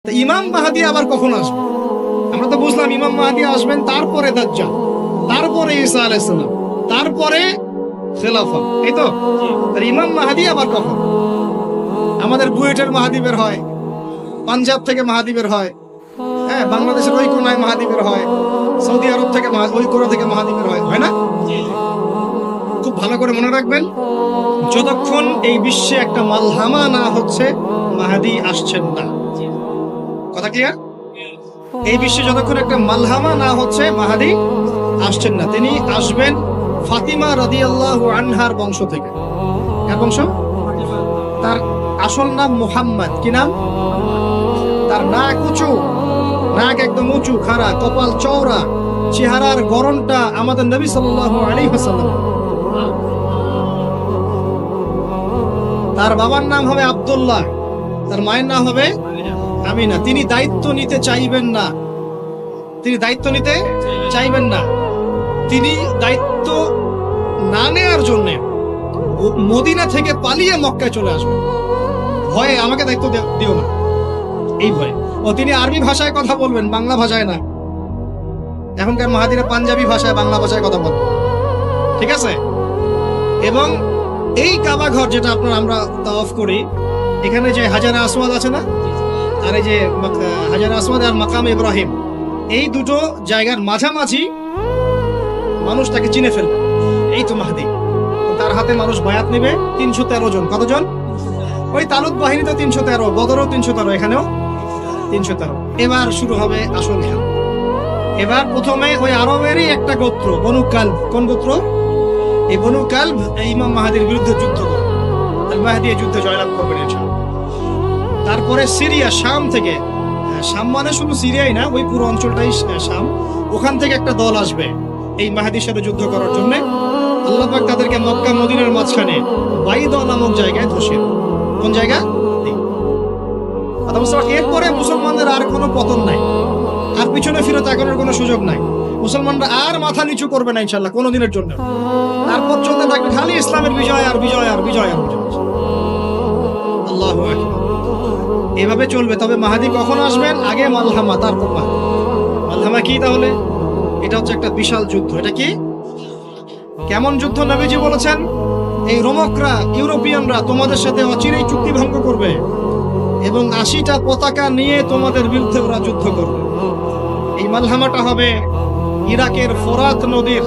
ইমাম মাহদী আবার কখন আসবে? আমরা তো বুঝলাম ইমাম মাহদী আসবেন, তারপরে দাজ্জাল, তারপরে ঈসা আলাইহিস সালাম, তারপরে খেলাফত, এই তো। আর ইমাম মাহদী আবার কখন? আমাদের বুয়েটের মাহদী বের হয়, পাঞ্জাব থেকে মাহদী বের হয়, হ্যাঁ, বাংলাদেশের ওই কোনায় মাহদী বের হয়, সৌদি আরব থেকে ওই কোনা থেকে মাহদী বের হয়, হয় না? খুব ভালো করে মনে রাখবেন, যতক্ষণ এই বিশ্বে একটা মালহামা না হচ্ছে মাহদী আসছেন না। কথা ক্লিয়ার? এই বিশ্বে যতক্ষণ একটা মালহামা না হচ্ছে মাহদী আসছেন না। তিনি আসবেন ফাতিমা রাদিয়াল্লাহু আনহার বংশ থেকে। কার বংশ? তার আসল নাম মুহাম্মদ। কি নাম? তার নাক উঁচু, নাক একদম উঁচু, খাড়া, কপাল চওড়া, চেহারার গড়নটা আমাদের নবী সাল্লাল্লাহু আলাইহি ওয়াসাল্লাম। তার বাবার নাম হবে আব্দুল্লাহ, তার মায়ের নাম হবে আমিনা। তিনি দায়িত্ব নিতে চাইবেন না, তিনি দায়িত্ব নিতে চাইবেন না। তিনি দায়িত্ব না নেওয়ার জন্য মদিনা থেকে পালিয়ে মক্কায় চলে আসবেন। ভয়ে আমাকে দায়িত্ব দিও না, এই ভয়ে। ও তিনি আরবি ভাষায় কথা বলবেন, বাংলা ভাষায় না। এখনকার মাহাদিরা পাঞ্জাবি ভাষায়, বাংলা ভাষায় কথা বলবেন, ঠিক আছে? এবং এই কাবা ঘর যেটা আমরা তাওয়াফ করি, এখানে যে হাজারে আসওয়াদ আছে না, আর এই যে হাজারে আসওয়াদ আর মাকাম ইব্রাহিম, এই দুটো জায়গার মাঝামাঝি মানুষ তাকে চিনে ফেলবে, এই তো মাহদী। তার হাতে মানুষ বায়াত নেবে 313 জন। কতজন? ওই তালুত বাহিনীতে 313, বদরও 313, এখানেও 313। এবার শুরু হবে আসল খেলা। এবার প্রথমে ওই আরবেরই একটা গোত্র, বনু কালব। কোন গোত্র? এই বনু কালব ইমাম মাহদীর বিরুদ্ধে যুদ্ধ করবে। আল মাহদী এই যুদ্ধে জয়লাভ করবেন ইনশাআল্লাহ। তারপরে সিরিয়া, শাম থেকে, শাম মানে শুধু সিরিয়াই না, ওই পুরো অঞ্চলটাই শাম, ওখান থেকে একটা দল আসবে এই মাহদীর সাথে যুদ্ধ করার জন্য। আল্লাহ পাক তাদেরকে মক্কা মদিনার মাঝখানে বাইদা নামক জায়গায় ধসিয়ে। কোন জায়গা? এরপরে মুসলমানদের আর কোনো পতন নাই, আর পিছনে ফিরে তাকানোর কোনো সুযোগ নাই। মুসলমানরা আর মাথা নিচু করবে না ইনশাআল্লাহ কোনোদিনের জন্য। তারপর চলতে থাকবে খালি ইসলামের বিজয় আর বিজয় আর বিজয় আর বিজয়। আল্লাহু আকবার। এভাবে চলবে। তবে মাহদী কখন আসবেন? আগে মালহামা, তারপর মাহদী। মালহামা কি তাহলে? এটা হচ্ছে একটা বিশাল যুদ্ধ। এটা কি? কেমন যুদ্ধ? নবীজি বলেছেন, এই রোমকরা, ইউরোপিয়ানরা তোমাদের সাথে অচিরেই চুক্তি ভঙ্গ করবে এবং 80টা পতাকা নিয়ে তোমাদের বিরুদ্ধে ওরা যুদ্ধ করবে। এই মালহামাটা হবে ইরাকের ফোরাত নদীর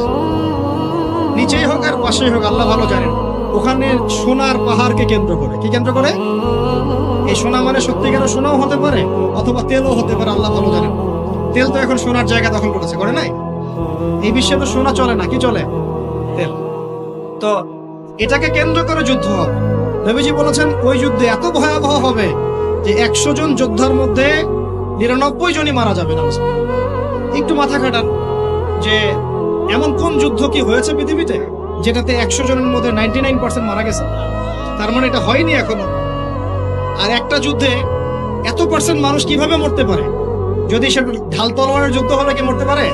নিচেই হোক আর পাশেই হোক, আল্লাহ ভালো জানেন। ওখানে সোনার পাহাড়কে কেন্দ্র করে। কি কেন্দ্র করে? এই সোনা মানে সত্যিকারের সোনাও হতে পারে, অথবা তেলও হতে পারে, আল্লাহ ভালো জানেন। তেল তো এখন সোনার জায়গা দখল করেছে, করে নাই? এই বিশ্বে তো সোনা চলে না, কি চলে? তেল। তো এটাকে কেন্দ্র করে যুদ্ধ হবে। নবীজি বলেছেন ওই যুদ্ধে এত ভয়াবহ হবে যে 100 জন যোদ্ধার মধ্যে 99 জনই মারা যাবে না। একটু মাথা খাটান যে এমন কোন যুদ্ধ কি হয়েছে পৃথিবীতে যেটাতে 100 জনের মধ্যে 99% মারা গেছে? তার মানে এটা হয়নি এখনো। আর একটা যুদ্ধে এত পার্সেন্ট মানুষ কিভাবে মরতে পারে? যদি সেটা ঢাল তলোয়ারের যুদ্ধ হলে কি মরতে পারে?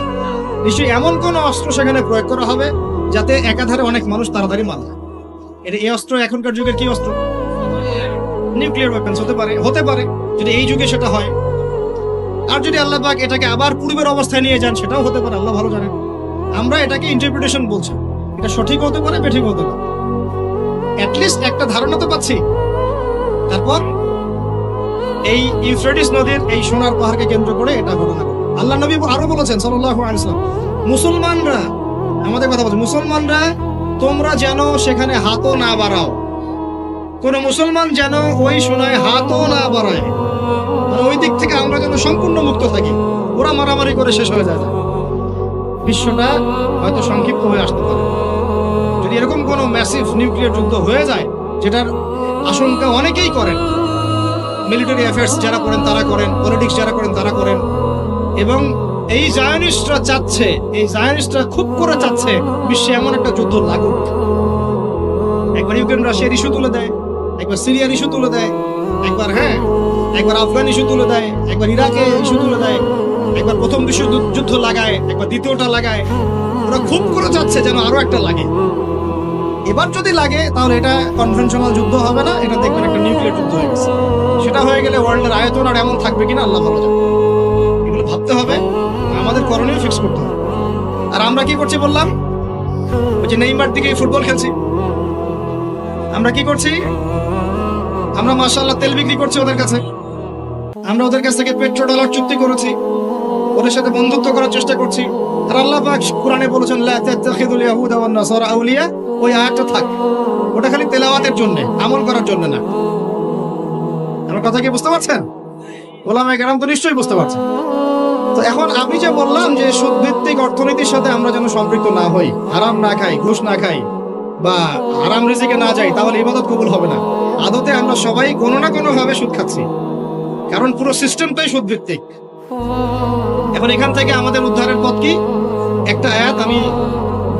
নিশ্চয়ই এমন কোন অস্ত্র সেখানে প্রয়োগ করা হবে যাতে একাধারে অনেক মানুষ তাড়াতাড়ি মারা যায়। এই অস্ত্র এখনকার যুগের কি অস্ত্র? নিউক্লিয়ার ওয়েপন্স হতে পারে যদি এই যুগে সেটা হয়। আর যদি আল্লাহ পাক এটাকে আবার পূর্বের অবস্থায় নিয়ে যান, সেটাও হতে পারে, আল্লাহ ভালো জানেন। আমরা এটাকে ইন্টারপ্রিটেশন বলছি, এটা সঠিক হতে পারে, বেঠিক হতে পারে, অ্যাটলিস্ট একটা ধারণা তো পাচ্ছি। তারপর এই ইউফ্রেটিস নদীর এই সোনার পাহাড়কে কেন্দ্র করে এটা ঘটনা ঘটে। আল্লাহ নবী আরো বলেছেন সাল্লাল্লাহু আলাইহি ওয়াসাল্লাম, মুসলমানরা, আমাদের কথা বলছে, মুসলমানরা তোমরা যেন সেখানে হাতও না বাড়াও। কোন মুসলমান যেন ওই সোনায় হাতও না বাড়ায়, মানে ওই দিক থেকে আমরা যেন সম্পূর্ণ মুক্ত থাকি। ওরা মারামারি করে শেষ হয়ে যায়। বিশ্বটা হয়তো সংক্ষিপ্ত হয়ে আসতে পারে যদি এরকম কোনো ম্যাসিভ নিউক্লিয়ার যুদ্ধ হয়ে যায়, যেটার আশঙ্কা অনেকেই করেন। মিলিটারি অ্যাফেয়ার্স যারা করেন তারা করেন, পলিটিক্স যারা করেন তারা করেন। এবং এই জায়নিস্টরা চাচ্ছে, এই জায়নিস্টরা খুব করে চাচ্ছে বিশ্বে এমন একটা যুদ্ধ লাগুক। একবার ইউক্রেন রাশিয়ার ইস্যু তুলে দেয়, একবার সিরিয়ার ইস্যু তুলে দেয়, একবার আফগান ইস্যু তুলে দেয়, একবার ইরাকে ইস্যু তুলে দেয়, একবার প্রথম বিশ্বযুদ্ধ লাগায়, একবার দ্বিতীয়টা লাগায়। ওরা খুব করে চাচ্ছে যেন আরো একটা লাগে। এবার যদি লাগে তাহলে এটা কনভেনশনাল যুদ্ধ হবে না, এটা দেখবেন একটা নিউক্লিয়ার যুদ্ধ হয়ে গেছে। সেটা হয়ে গেলে ওয়ার্ল্ডের আয়তন আর এমন থাকবে কিনা আল্লাহ ভালো জানে। এগুলো ভাবতে হবে, আমাদের করণীয় ফিক্স করতে হবে। আর আমরা কি করছি বললাম, ওই যে নেইমার দিকে ফুটবল খেলছি। আমরা কি করছি, আমরা মাশাআল্লাহ তেল বিক্রি করছি ওদের কাছে, আমরা ওদের কাছ থেকে পেট্রো ডলার চুক্তি করেছি, ওদের সাথে বন্ধুত্ব করার চেষ্টা করছি। আর আল্লাহ পাক কোরআনে বলেছেন লা তাত্তাখিযুল ইয়াহুদা ওয়ান নাসারা আউলিয়া, ওই আয়াতটা থাক, ওটা খালি তেলাওয়াতের জন্য, আমল করার জন্য না। আমার কথা কি বুঝতে পারছেন? ওলামায়ে কেরাম তো নিশ্চয়ই বুঝতে পারছেন। তো এখন আমি যে বললাম যে সুদ ভিত্তিক অর্থনীতির সাথে আমরা যেন সম্পৃক্ত না হই, হারাম না খাই, ঘুষ না খাই, বা হারাম রিজিকে না যাই, তাহলে ইবাদত কবুল হবে না। আদতে আমরা সবাই কোনো না কোনো ভাবে সুদ খাচ্ছি, কারণ পুরো সিস্টেমটাই সুদ ভিত্তিক। এখন এখান থেকে আমাদের উদ্ধারের পথ কি? একটা আয়াত আমি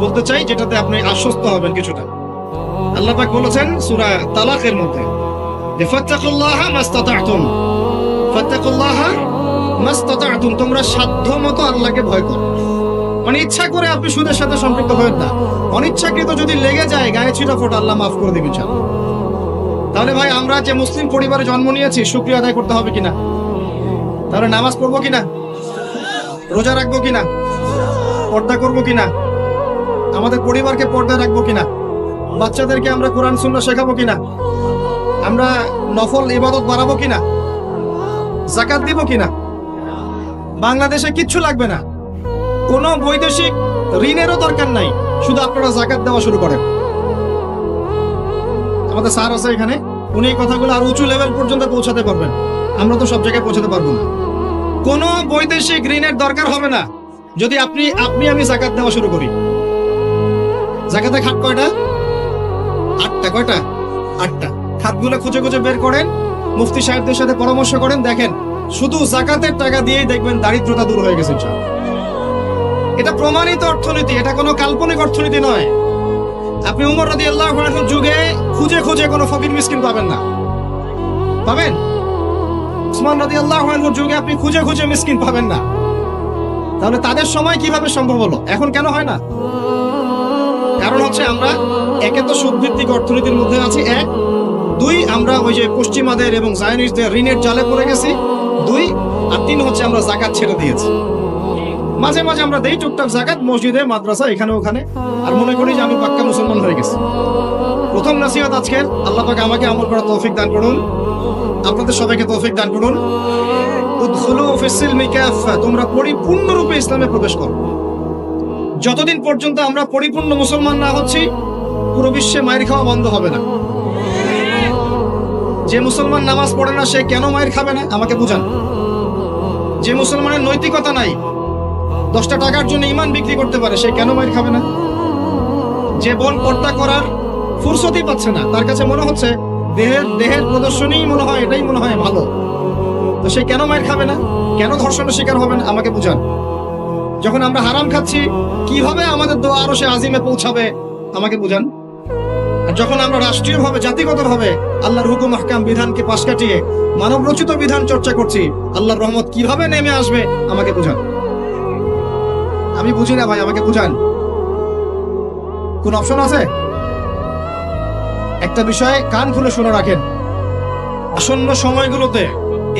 বলতে চাই, যেটাতে আপনি আশ্বস্ত হবেন কিছুটা। আল্লাহ পাক বলেছেন সূরা তালাকের মধ্যে, ফাত্তাকুল্লাহা মাস্তাতা'তুম, ফাত্তাকুল্লাহা মাস্তাতা'তুম, তোমরা সাধ্যমতো আল্লাহকে ভয় করো। মানে ইচ্ছা করে আপনি সুদের সাথে সম্পৃক্ত হবেন না, অনিচ্ছাকৃত যদি লেগে যায় গায়ে ছিটা ফোটা, আল্লাহ মাফ করে দিবেন ইনশাআল্লাহ। তাহলে ভাই আমরা যে মুসলিম পরিবারে জন্ম নিয়েছি, শুকরিয়া আদায় করতে হবে কিনা? তাহলে নামাজ পড়বো কিনা, রোজা রাখবো কিনা, পর্দা করবো কিনা, আমাদের পরিবারকে পর্দায় রাখবো কিনা, বাচ্চাদেরকে আমরা কোরআন সুন্নাহ শেখাবো কিনা, আমরা নফল ইবাদত বাড়াবো কিনা, যাকাত দিব কিনা। বাংলাদেশে কিচ্ছু লাগবে না, কোনো বৈদেশিক ঋণেরও দরকার নাই, শুধু আপনারা যাকাত দেওয়া শুরু করেন। আমাদের স্যার আছে এখানে, উনি এই কথাগুলো আর উঁচু লেভেল পর্যন্ত পৌঁছাতে পারবেন, আমরা তো সব জায়গায় পৌঁছাতে পারবো না। কোনো বৈদেশিক ঋণের দরকার হবে না যদি আমি যাকাত দেওয়া শুরু করি। যাকাতে খাত কয়টা? 8টা। কয়টা? 8টা। খাতগুলো খুঁজে খুঁজে বের করেন, মুফতি সাহেবদের সাথে পরামর্শ করেন, দেখেন শুধু যাকাতের টাকা দিয়েই দেখবেন দারিদ্রতা দূর হয়ে গেছে ইনশাআল্লাহ। এটা প্রমাণিত অর্থনীতি, এটা কোনো কাল্পনিক অর্থনীতি নয়। আপনি উমর রাদিয়াল্লাহু আনহুর যুগে খুঁজে খুঁজে কোনো ফকির মিসকিন পাবেন না, পাবেন? উসমান রাদিয়াল্লাহু আনহুর যুগে আপনি খুঁজে খুঁজে মিসকিন পাবেন না। তাহলে তাদের সময় কিভাবে সম্ভব হলো, এখন কেন হয় না? কারণ হচ্ছে আমরা একে তো সুদভিত্তিক অর্থনীতির মধ্যে আছি, 1, 2 আমরা ওই যে পশ্চিমাদের এবং জায়নিস্টদের ঋণের জালে পড়ে গেছি, 2, আর 3 হচ্ছে আমরা যাকাত ছেড়ে দিয়েছি। মাঝে মাঝে আমরা দেই টুকটাক যাকাত মসজিদে, মাদ্রাসা, এখানে ওখানে, আর মনে করি যে আমি পাক্কা মুসলমান হয়ে গেছি। প্রথম নসিহত আজকের, আল্লাহ পাক আমাকে আমল করার তৌফিক দান করুন, আপনাদের সবাইকে তৌফিক দান করুন। উদখুলু ফিস সিলমি কাফা, তোমরা পরিপূর্ণরূপে ইসলামে প্রবেশ করো। যতদিন পর্যন্ত আমরা পরিপূর্ণ মুসলমান না হচ্ছি, পুরো বিশ্বে মায়ের খাওয়া বন্ধ হবে না। যে মুসলমান নামাজ পড়ে না, সে কেন মায়ের খাবে না আমাকে বুঝান। যে মুসলমানের নৈতিকতা নাই, 10টা টাকার জন্য ঈমান বিক্রি করতে পারে, সে কেন মায়ের খাবে না? যে বোন পর্দা করার ফুরসতই পাচ্ছে না, তার কাছে মনে হচ্ছে দেহের প্রদর্শনী মনে হয় এটাই মনে হয় ভালো, তো সে কেন মায়ের খাবে না? কেন ধর্ষণের শিকার হবে না আমাকে বুঝান। যখন আমরা হারাম খাচ্ছি, কিভাবে আমাদের দোয়া আরো সে আজিমে পৌঁছাবে আমাকে বুঝান। আর যখন আমরা রাষ্ট্রীয়ভাবে, জাতিগতভাবে আল্লাহর হুকুম আহকাম বিধানকে পাশ কাটিয়ে মানব রচিত বিধান চর্চা করছি, আল্লাহর রহমত কিভাবে নেমে আসবে আমাকে বুঝান। আমি বুঝি না ভাই, আমাকে বুঝান। কোন অপশন আছে? একটা বিষয় কান খুলে শুনে রাখেন, আসন্ন সময়গুলোতে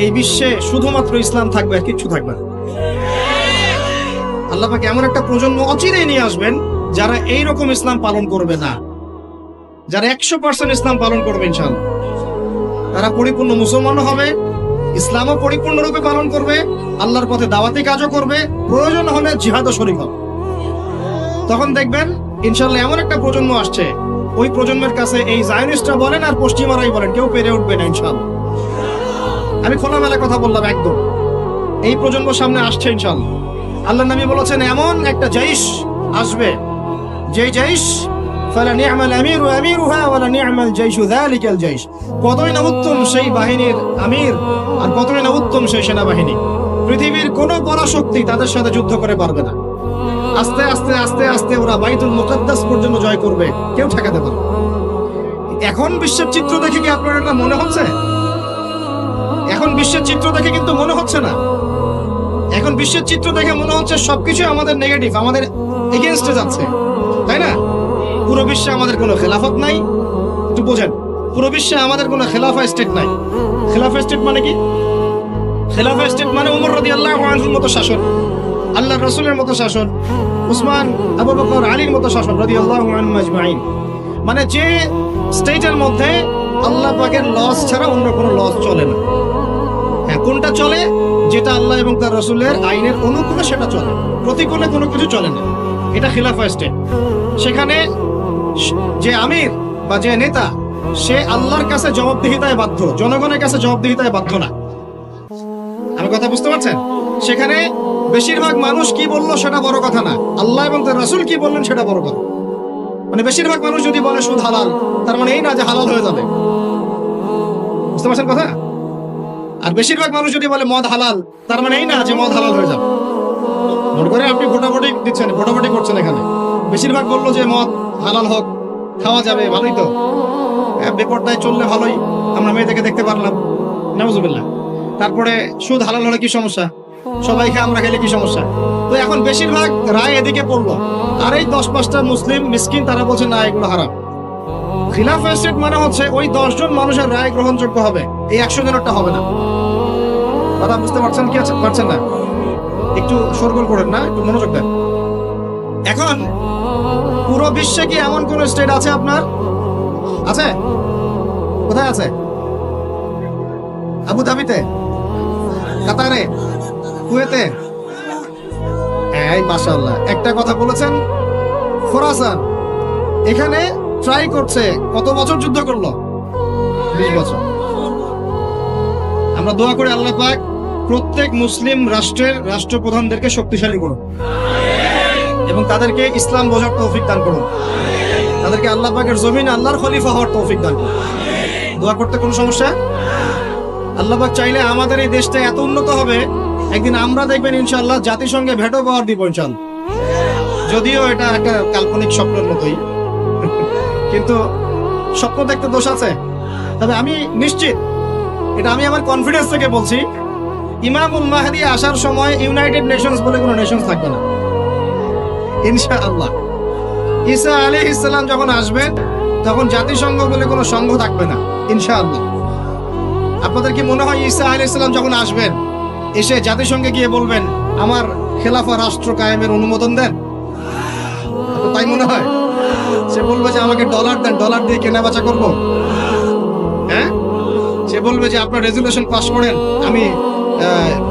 এই বিশ্বে শুধুমাত্র ইসলাম থাকবে, আর কিচ্ছু থাকবে না। আল্লাহ পাক এমন একটা প্রজন্ম অচিরেই নিয়ে আসবেন যারা এইরকম ইসলাম পালন করবে না, যারা 100% ইসলাম পালন করবে ইনশাআল্লাহ। তারা পরিপূর্ণ মুসলমান হবে, ইসলামও পরিপূর্ণরূপে পালন করবে, আল্লাহর পথে দাওয়াতি কাজও করবে, প্রয়োজন হলে জিহাদও শরীক হবে। তখন দেখবেন ইনশাআল্লাহ এমন একটা প্রজন্ম আসছে, ওই প্রজন্মের কাছে এই জায়নিস্টরা বলেন আর পশ্চিমারাই বলেন, কেউ পেরে উঠবে না ইনশাআল্লাহ। আমি খোলামেলা কথা বললাম, একদম এই প্রজন্ম সামনে আসছে ইনশাআল্লাহ। আল্লাহ নবী বলেছেন এমন একটা জাইশ আসবে, যেই জাইশ ফালা নি'মাল আমিরু আমিরুহা ওয়ালা নি'মাল জাইশু যালিকাল জাইশ, কতই না উত্তম সেই বাহিনীর আমির আর কতই না উত্তম সেই সেনাবাহিনী। পৃথিবীর কোন পরাশক্তি তাদের সাথে যুদ্ধ করে পারবে না। আস্তে আস্তে আস্তে আস্তে ওরা বাইতুল মুকাদ্দাস পর্যন্ত জয় করবে, কেউ ঠেকাতে পারবে। এখন বিশ্বের চিত্র দেখে কি আপনার এটা মনে হচ্ছে? এখন বিশ্বের চিত্র দেখে কিন্তু মনে হচ্ছে না। এখন বিশ্বের চিত্র দেখে মনে হচ্ছে সবকিছু আমাদের নেগেটিভ, আমাদের এগেইনস্টে যাচ্ছে, তাই না? পুরো বিশ্বে আমাদের কোনো খেলাফত নাই। একটু বোঝেন, পুরো বিশ্বে আমাদের কোনো খেলাফা স্টেট নাই। খেলাফা স্টেট মানে কি? খেলাফা স্টেট মানে উমর রাদিয়াল্লাহু আনহুর মতো শাসন, আল্লাহর রাসূলের মতো শাসন, উসমান, আবু বকর, আলীর মতো শাসন রাদিয়াল্লাহু আনহুম আজমাইন। মানে যে স্টেটের মধ্যে আল্লাহ পাকের লস ছাড়া অন্য কোনো লস চলে না। হ্যাঁ, কোনটা চলে? যেটা আল্লাহ এবং তার রাসূলের আইনের অনুকূলে সেটা চলে, প্রতিকূলে কোনো কিছু চলে না। এটা খিলাফা স্টেট। সেখানে যে আমির বা যে নেতা, সে আল্লাহর কাছে জবাবদিহিতায় বাধ্য, জনগণের কাছে জবাবদিহিতায় বাধ্য না। আমি কথা বুঝতে পারছেন? সেখানে বেশিরভাগ মানুষ কি বললো সেটা বড় কথা না, আল্লাহ এবং তার রাসূল কি বললেন সেটা বড় কথা। মানে বেশিরভাগ মানুষ যদি বলে সুদ হালাল, তার মানে এই না যে হালাল হয়ে যাবে। বুঝতে পারছেন কথা? আর বেশিরভাগ মানুষ যদি বলে মদ হালাল, তার মানে এই না যে মদ হালাল হয়ে যাবে। মনে করে আপনি ভোটাভুটি দিচ্ছেন, ভোটাভুটি করছেন, এখানে বেশিরভাগ বললো যে মদ হালাল হোক, খাওয়া যাবে, ভালোই তো, বেপরদায় চললে ভালোই, আমরা মেয়েদেরকে দেখতে পারলাম, নাউজুবিল্লাহ। তারপরে সুদ হালাল হলে কি সমস্যা, সবাই খায়, আমরা খেলে কি সমস্যা? তো এখন বেশিরভাগ রায় এদিকে পড়লো, আর এই 10-5টা মুসলিম মিসকিন তারা বলছে না এগুলো হারাম। খিলাফা স্টেট মানে হচ্ছে ওই 10 জন মানুষের রায় গ্রহণযোগ্য হবে, এই 100 জনেরটা হবে না। কথা বুঝতে পারছেন কি পারছেন না? একটু শোরগোল করেন না, একটু মনোযোগ দেন। এখন পুরো বিশ্বে কি এমন কোন স্টেট আছে আপনার? আছে? কোথায় আছে? আবুধাবিতে, কাতারে, কুয়েতে? এই মাশাআল্লাহ, একটা কথা বলেছেন। খোরাসান, এখানে ট্রাই করছে, কত বছর যুদ্ধ করলো? 20 বছর। আমরা দোয়া করি আল্লাহ পাক প্রত্যেক মুসলিম রাষ্ট্রের রাষ্ট্রপ্রধানদেরকে শক্তিশালী করুন এবং তাদেরকে ইসলাম বোঝার তৌফিক দান করুন, তাদেরকে আল্লাহ পাকের জমিন আল্লাহর খলিফা হওয়ার তৌফিক দান করুন। দোয়া করতে কোনো সমস্যা? আল্লাহ পাক চাইলে আমাদের এই দেশটা এত উন্নত হবে, একদিন আমরা দেখবেন ইনশাআল্লাহ জাতিসংঘে ভেটো পাওয়ার দিব ইনশাআল্লাহ। যদিও এটা একটা কাল্পনিক স্বপ্নের মতোই, কিন্তু স্বপ্ন দেখতে দোষ আছে। তবে আমি নিশ্চিত, এটা আমি আমার কনফিডেন্স থেকে বলছি, ইমামুল মাহদি আসার সময় ইউনাইটেড নেশনস বলে কোনো নেশনস থাকবে না ইনশাআল্লাহ। ঈসা আলাইহিস সালাম যখন আসবেন, তখন জাতিসংঘ বলে কোনো সংঘ থাকবে না ইনশাআল্লাহ। আপনাদের কি মনে হয় ঈসা আলাইহিস সালাম যখন আসবেন, এসে জাতিসংঘে গিয়ে বলবেন আমার খেলাফা রাষ্ট্র কায়েমের অনুমোদন দেন? তাই মনে হয়? সে বলবে যে আমাকে ডলার দেন, ডলার দিয়ে কেনা বেচা করবো। হ্যাঁ, সে বলবে যে আপনার রেজুলেশন পাস করেন, আমি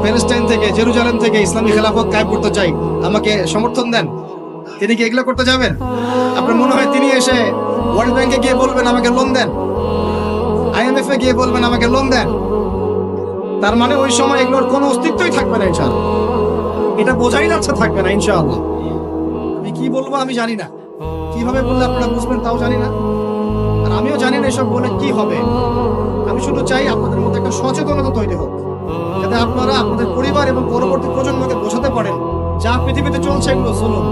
প্যালেস্টাইন থেকে, জেরুজালেম থেকে ইসলামী খেলাফত কায়েম করতে চাই, আমাকে সমর্থন দেন। তিনি কি এগুলো করতে যাবেন? আপনার মনে হয় তিনি এসে ওয়ার্ল্ড ব্যাংকে গিয়ে বলবেন আমাকে লোন দেন, IMF এ গিয়ে বলবেন আমাকে লোন দেন? তার মানে ওই সময় এগুলোর কোনো অস্তিত্বই থাকবে না ইনশাআল্লাহ। এটা বোঝাই যাচ্ছে থাকবে না ইনশাআল্লাহ। আমি কি বলবো আমি জানি না, কিভাবে বললে আপনারা বুঝবেন তাও জানি না, আর আমিও জানি না এসব বলে কি হবে। আমি শুধু চাই আপনাদের মধ্যে একটা সচেতনতা তৈরি হোক, যাতে আপনারা আপনাদের পরিবার এবং পরবর্তী প্রজন্মকে বোঝাতে পারেন যা পৃথিবীতে চলছে এগুলো জুলুম।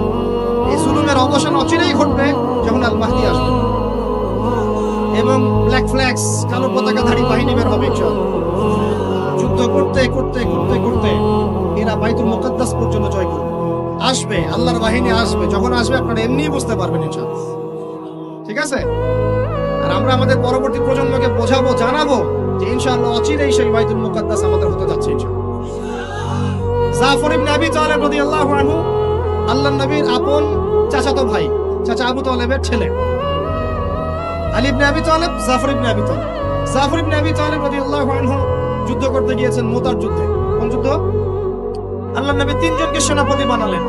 এই জুলুমের অবসান অচিরেই ঘটবে যখন আল মাহদি আসবে এবং ব্ল্যাক ফ্ল্যাগস, কালো পতাকাধারী বাহিনী বের হবে ইনশাআল্লাহ। যুদ্ধ করতে করতে করতে করতে এরা বাইতুল মুকাদ্দাস পর্যন্ত জয় করবে। আসবে, আল্লাহর বাহিনী আসবে। যখন আসবে আপনারা এমনিই বুঝতে পারবেন ইনশাআল্লাহ। ঠিক আছে? আর আমরা আমাদের পরবর্তী প্রজন্মকে বোঝাবো, জানাবো যে ইনশাআল্লাহ অচিরেই সেই বাইতুল মুকাদ্দাস আমাদের হতে যাচ্ছে ইনশাআল্লাহ। জাফর ইবনে আবি তালেব রাদিয়াল্লাহু আনহু আল্লাহর নবীর আপন চাচাতো ভাই, চাচা আবু তালেবের ছেলে। আলী ইবনে আবি তালেব, জাফর ইবনে আবি তালেব। জাফর ইবনে আবি তালেব রাদিয়াল্লাহু আনহু যুদ্ধ করতে গিয়েছেন, মুতার যুদ্ধে। কোন যুদ্ধ? আল্লাহর নবী 3 জনকে সেনাপতি বানালেন,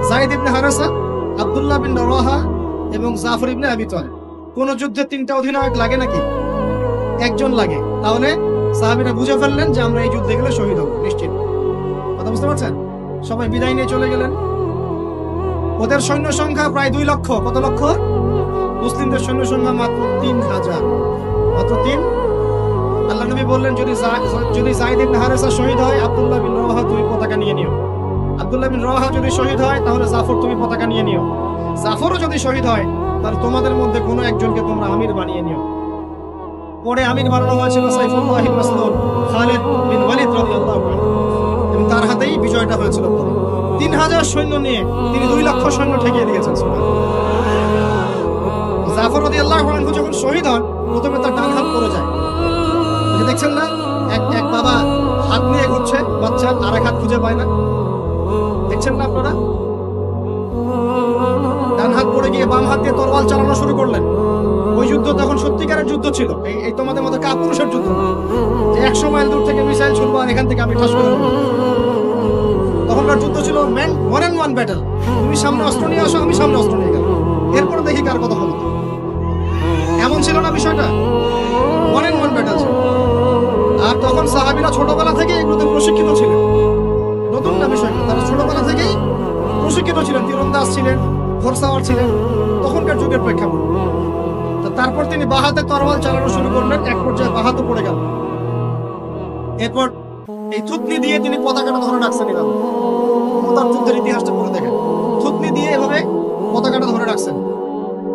যায়েদ ইবনে হারেসা, আব্দুল্লাহ বিন রাওয়াহা এবং জাফর ইবনে আবি তালেব। কোন যুদ্ধে 3টা অধিনায়ক লাগে নাকি? একজন লাগে। তাহলে সাহাবীরা বুঝে ফেললেন যে আমরা এই যুদ্ধে গেলে শহীদ হব নিশ্চিত। কথা বুঝতে পারছেন? সবাই বিদায় নিয়ে চলে গেলেন। ওদের সৈন্য সংখ্যা প্রায় 2 লক্ষ। কত লক্ষ? মুসলিমদের সৈন্য সংখ্যা মাত্র 3000, মাত্র 3। আল্লাহ নবী বললেন যদি যায়েদ ইবনে হারেসা শহীদ হয়, আব্দুল্লাহ বিন রাওয়াহা তুমি পতাকা নিয়ে নিও। আব্দুল্লাহ বিন রাওয়াহা যদি শহীদ হয়, তাহলে জাফর তুমি পতাকা নিয়ে নিও। জাফরও যদি শহীদ হয়, তাহলে তোমাদের মধ্যে কোনো একজনকে তোমরা আমির বানিয়ে নিও। পরে আমির বানানো হয়েছিল সাইফুল্লাহ মাসলুল খালিদ বিন ওয়ালিদ রাদিয়াল্লাহু আনহু, এবং তার হাতেই বিজয়টা হয়েছিল। 3000 সৈন্য নিয়ে তিনি 2 লক্ষ সৈন্য ঠেকিয়ে দিয়েছেন। জাফর রাদিয়াল্লাহু আনহু যখন শহীদ হন, প্রথমে তার ডান হাত পড়ে যায়। দেখছেন না, এক বাবা হাত নিয়ে ঘুরছে, বাচ্চা আর এক হাত খুঁজে পায় না। দেখছেন না আপনারা? ডান হাত পড়ে গিয়ে বাম হাত দিয়ে তরোয়াল চালানো শুরু করলেন। ওই যুদ্ধ তখন সত্যিকারের যুদ্ধ ছিল, এই তোমাদের মতো কাপুরুষের যুদ্ধ না, যে 100 মাইল দূর থেকে মিসাইল ছুড়বো আর এখান থেকে আমি ঠাস করে দেবো। তখনকার যুদ্ধ ছিল ওয়ান অ্যান্ড ওয়ান ব্যাটল। তুমি সামনে অস্ত্র নিয়ে আসো, আমি সামনে অস্ত্র নিয়ে গেলাম, এরপরে দেখি কার কথা হলো। এমন ছিল না বিষয়টা, ওয়ান অ্যান্ড ওয়ান ব্যাটল ছিল। আর তখন সাহাবীরা ছোটবেলা থেকে এগুলোতে প্রশিক্ষিত ছিলেন। নতুন না বিষয়টা, তারা ছোটবেলা থেকেই প্রশিক্ষিত ছিলেন, তীরন্দাজ ছিলেন, ঘোড়সাওয়ার ছিলেন, তখনকার যুগের প্রেক্ষাপট। তারপর তিনি বাহাতে তরোয়াল চালানো শুরু করলেন, এক পর্যায়ে বাহাতে পড়ে গেল। এরপর এই থুতনি দিয়ে তিনি পতাকাটা ধরে রাখছেন। এভাবে মুতার যুদ্ধের ইতিহাসটা পড়ে দেখেন, থুতনি দিয়ে এভাবে পতাকাটা ধরে রাখছেন।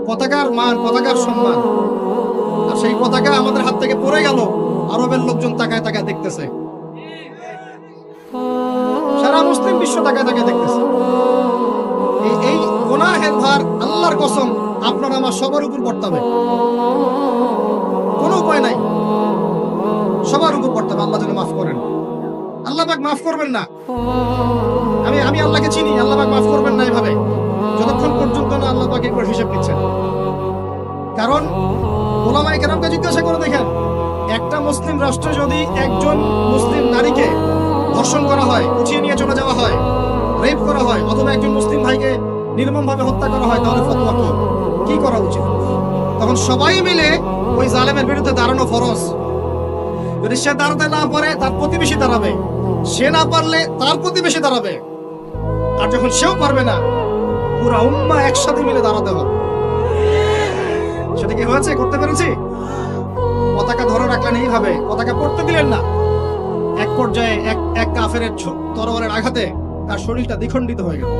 পতাকার মান, পতাকার সম্মান। আর সেই পতাকা আমাদের হাত থেকে পড়ে গেল, আরবের লোকজন তাকায় তাকায় দেখতেছে, সারা মুসলিম বিশ্ব তাকায় তাকায় দেখতেছে। এই গুনাহের ভার আল্লাহর কসম আপনার আমার সবার উপর পড়তে হবে, কোনো উপায় নাই, সবার উপর পড়তে হবে। আল্লাহ যেন মাফ করেন, আল্লাহ পাক মাফ করবেন না। আমি আল্লাহকে চিনি, আল্লাহ পাক মাফ করবেন না এভাবে, যতক্ষণ পর্যন্ত না আল্লাহ পাক একবার হিসাব নিচ্ছেন। কারণ ওলামায়ে কেরামকে জিজ্ঞাসা করে দেখেন, একটা মুসলিম রাষ্ট্রে যদি একজন মুসলিম নারীকে ধর্ষণ করা হয়, উঠিয়ে নিয়ে চলে যাওয়া হয়, রেপ করা হয়, অথবা একজন মুসলিম ভাইকে নির্মমভাবে হত্যা করা হয়, তাহলে ফতোয়া কি করা উচিত? তখন সবাই মিলে ওই জালেমের বিরুদ্ধে দাঁড়ানো ফরজ। যদি সে দাঁড়াতে না পারে, তার প্রতিবেশী দাঁড়াবে, সে না পারলে তার প্রতিবেশী দাঁড়াবে, আর যখন সেও পারবে না, পুরা উম্মাহ একসাথে মিলে দাঁড়াতে হবে। সেটা কি হয়েছে? করতে পেরেছি? পতাকা ধরে রাখলেন এইভাবে, পতাকা পড়তে দিলেন না। এক পর্যায়ে এক কাফেরের তরবারের আঘাতে তার শরীরটা দ্বিখণ্ডিত হয়ে গেল।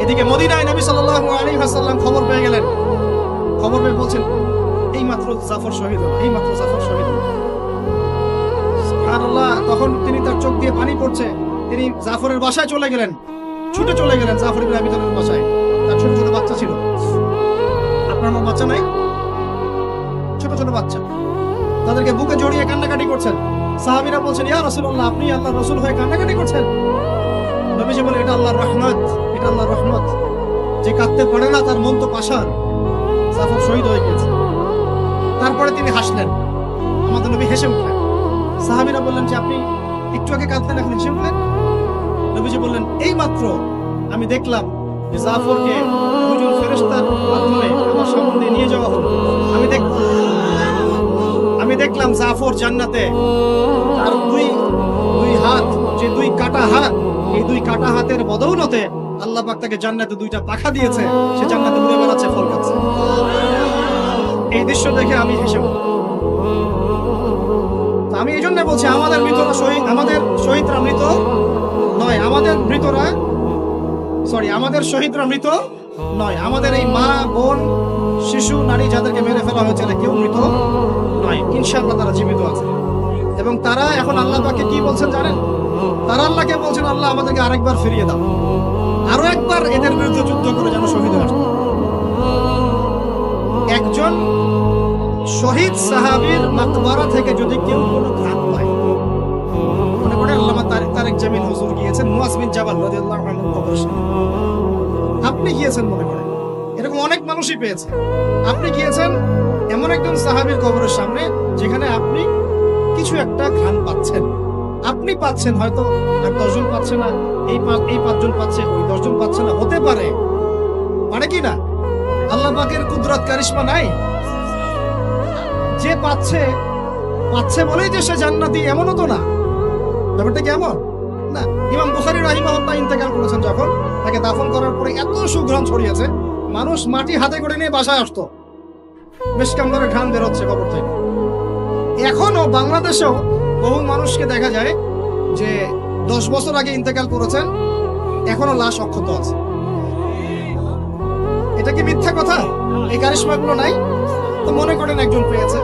এদিকে মদিনায় নবী সাল্লাল্লাহু আলাইহি ওয়াসাল্লাম খবর পেয়ে গেলেন। খবর পেয়ে বলছেন, এইমাত্র জাফর শহীদ হলো, এইমাত্র জাফর শহীদ হলো। সুবহানাল্লাহ। তখন তিনি, তার চোখ দিয়ে পানি পড়ছে, তিনি জাফরের বাসায় চলে গেলেন, ছুটে চলে গেলেন জাফর ইবনে আবী তালেবের বাসায়। তার ছোট ছোট বাচ্চা ছিল। আপনার মা বাচ্চা নাই? ছোট ছোট বাচ্চা, তাদেরকে বুকে জড়িয়ে কান্নাকাটি করছেন। সাহাবীরা বলছেন, ইয়া রাসূলুল্লাহ, আপনি আল্লাহর রাসূল হয়ে কান্নাকাটি করছেন? নবীজি বলেন, এটা আল্লাহর রহমত, এটা আল্লাহর রহমত। যে কাঁদতে পারে না তার মন তো পাষাণ। জাফর শহীদ হয়ে গেছে। তারপরে তিনি হাসলেন, আমাদের নবী হেসে উঠলেন। সাহাবীরা বললেন যে, আপনি একটু আগে কাঁদতেন, এখন হেসে উঠলেন? নবীজি বললেন, এই মাত্র আমি দেখলাম যে জাফরকে দুজন ফেরেশতার মাধ্যমে আমার সামনে দিয়ে নিয়ে যাওয়া হলো। আমি দেখলাম জাফর জান্নাতে, আর দুই হাত, যে দুই কাটা হাত, এই দুই কাটা হাতের বদৌলতে আল্লাহ পাক তাকে জান্নাতে দুইটা পাখা দিয়েছে, সে জান্নাতে ঘুরে বেড়াচ্ছে, ফল খাচ্ছে। এই দৃশ্য দেখে আমি হেসে উঠলাম। আমি এই জন্য বলছি, আমাদের শহীদরা মৃত নয়, আমাদের শহীদরা মৃত নয়। আমাদের এই মা, বোন, শিশু, নারী যাদেরকে মেরে ফেলা হয়েছে, কেউ মৃত নয়। ইনশাআল্লাহ তারা জীবিত আছে, এবং তারা এখন আল্লাহ পাককে কি বলছেন জানেন? তারা আল্লাহকে বলছেন, আল্লাহ আমাদেরকে আরেকবার ফিরিয়ে দাও, আরো একবার এদের বিরুদ্ধে যুদ্ধ করে যেন শহীদ হয়ে আসে। একজন শহীদ সাহাবীর মাকবারা থেকে যদি কেউ কোনো ঘাত পায়, মনে করেন আল্লামা তারেক জামিল হুজুর গিয়েছেন মুআজ বিন জাবাল রাদিয়াল্লাহু আনহু কবর সামনে, আপনি গিয়েছেন, মনে করেন এরকম অনেক মানুষই পেয়েছে, আপনি গিয়েছেন এমন একজন সাহাবীর কবরের সামনে যেখানে আপনি কিছু একটা ঘ্রাণ পাচ্ছেন, আপনি পাচ্ছেন, হয়তো আর 10 জন পাচ্ছে না, এই 5 জন পাচ্ছে, ওই 10 জন পাচ্ছে না, হতে পারে কি না? আল্লাহ পাকের কুদরত কারিশমা নাই? যে পাচ্ছে বলেই যে সে জান্নাতি, এমনও তো না। ব্যাপারটা কেমন না? ইমাম বুখারী রাহিমাহুল্লাহ ইন্তেকাল করেছেন, যখন তাকে দাফন করার পরে এত সুঘ্রাণ ছড়িয়েছে, মানুষ মাটি হাতে করে নিয়ে বাসায় আসতো, বেশ কেমন ঘ্রাণ বেরোচ্ছে কবর থেকে। এখনো বাংলাদেশেও বহু মানুষকে দেখা যায় যে 10 বছর আগে ইন্তেকাল করেছেন, এখনো লাশ অক্ষত আছে। এটা কি মিথ্যা কথা? এই কারিশমা গুলো নাই? তো মনে করেন একজন পেয়েছে,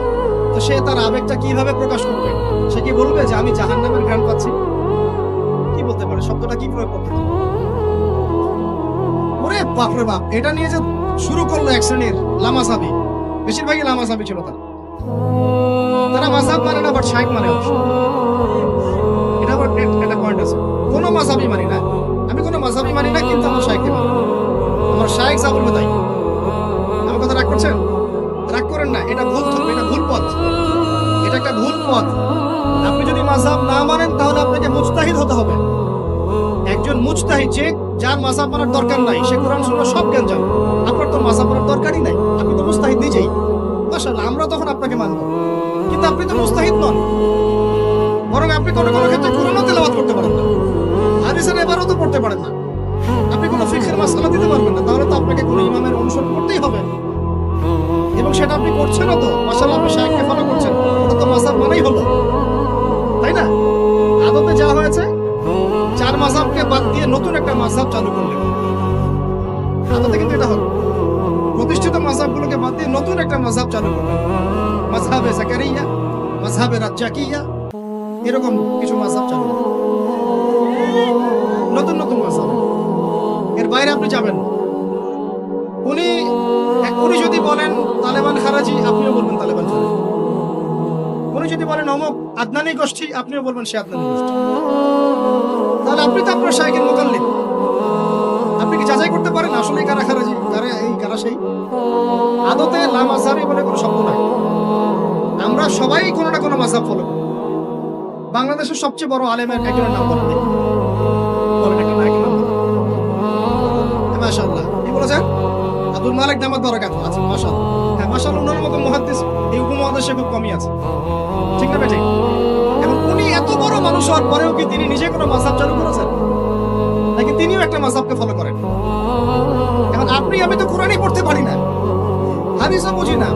তো সে তার আবেগটা কিভাবে প্রকাশ করবে? সে কি বলবে যে আমি জাহান্নামের ঘ্রাণ পাচ্ছি? কি বলতে পারে? শব্দটা কি প্রয়োগ করতে পারে? ওরে বাপ রে বাপ, এটা নিয়ে যে শুরু করলো এক শ্রেণীর লামাসাবি, বেশিরভাগই লামাসাবি ছিল তারা মাযহাব মানে না, বাট শাইখ মানে অবশ্য। এটা আবার একটা পয়েন্ট আছে, কোনো মাযহাবই মানি না, আমি কোনো মাযহাবই মানি না, কিন্তু আমার শাইখকে মানি, আমার শাইখ যা বলবে তাই। আমার কথা রাগ করছেন? রাগ করেন না, এটা ভুল, এটা ভুল পথ, এটা একটা ভুল পথ। আপনি যদি মাযহাব না মানেন তাহলে আপনাকে মুজতাহিদ হতে হবে। একজন মুজতাহিদ, যে যার মাযহাব মানার দরকার নাই, সে কোরআন সুন্নাহ সব জ্ঞান জানে। আপনার তো মাযহাব মানার দরকারই নাই, আপনি তো মুজতাহিদ নিজেই। মাশাআল্লাহ, আমরা তখন আপনাকে মানব, কিন্তু আপনি তো মুজতাহিদ নন। বরং আপনি কোনো কোনো ক্ষেত্রে কোরআনও তেলাওয়াত করতে পারেন না, হাদিসের ইবারতও পড়তে পারেন না, আপনি কোনো ফিকহের মাসআলা দিতে পারবেন না। তাহলে তো আপনাকে কোনো ইমামের অনুসরণ করতেই হবে, এবং সেটা আপনি করছেনও তো। মাশাআল্লাহ, আপনি শাইখকে ফলো করছেন, ওটা তো মাযহাব মানেই হলো, তাই না? আদতে যা হয়েছে, চার মাযহাবকে বাদ দিয়ে নতুন একটা মাযহাব চালু করলেন। আদতে কিন্তু এটা হলো, প্রতিষ্ঠিত মাযহাবগুলোকে বাদ দিয়ে নতুন একটা মাযহাব চালু করলেন। মাযহাবে জাকারিয়া, মাযহাবে রাজ্জাকিয়া, এরকম কিছু মাযহাব চালু করলেন, নতুন নতুন মাযহাব। এর বাইরে আপনি যাবেন। উনি যদি বলেন তালেবান খারাজি, আপনিও বলবেন তালেবান খারাজি। উনি যদি বলেন অমুক আদনানি গোষ্ঠী, আপনিও বলবেন সে আদনানি গোষ্ঠী। তাহলে আপনি তো আপনার শাইখের মুকাল্লিদ। আপনি কি যাচাই করতে পারেন আসলে কারা খারাজি, কারা এই, কারা সেই? আদতে লা মাযহাবি বলে কোনো শব্দ নাই। আমরা সবাই কোনো না কোনো মাযহাব ফলো করি। বাংলাদেশের সবচেয়ে বড় আলেমের একজনের নাম বলেন, একটা নায়কের নাম বলেন। মাশাআল্লাহ, কি বলেছেন? আব্দুল মালিক দামাত বারাকাতুহু। আচ্ছা, মাশাআল্লাহ। হ্যাঁ, মাশাআল্লাহ, ওনার মতো মুহাদ্দিস এই উপমহাদেশে খুব কমই আছে, ঠিক না বেঠিক? এখন উনি এত বড় মানুষ হওয়ার পরেও কি তিনি নিজে কোনো মাযহাব চালু করেছেন, নাকি তিনিও একটা মাযহাবকে ফলো করেন? এখন আপনি আমি তো কোরআনই পড়তে পারি না, হাদিসও বুঝি না,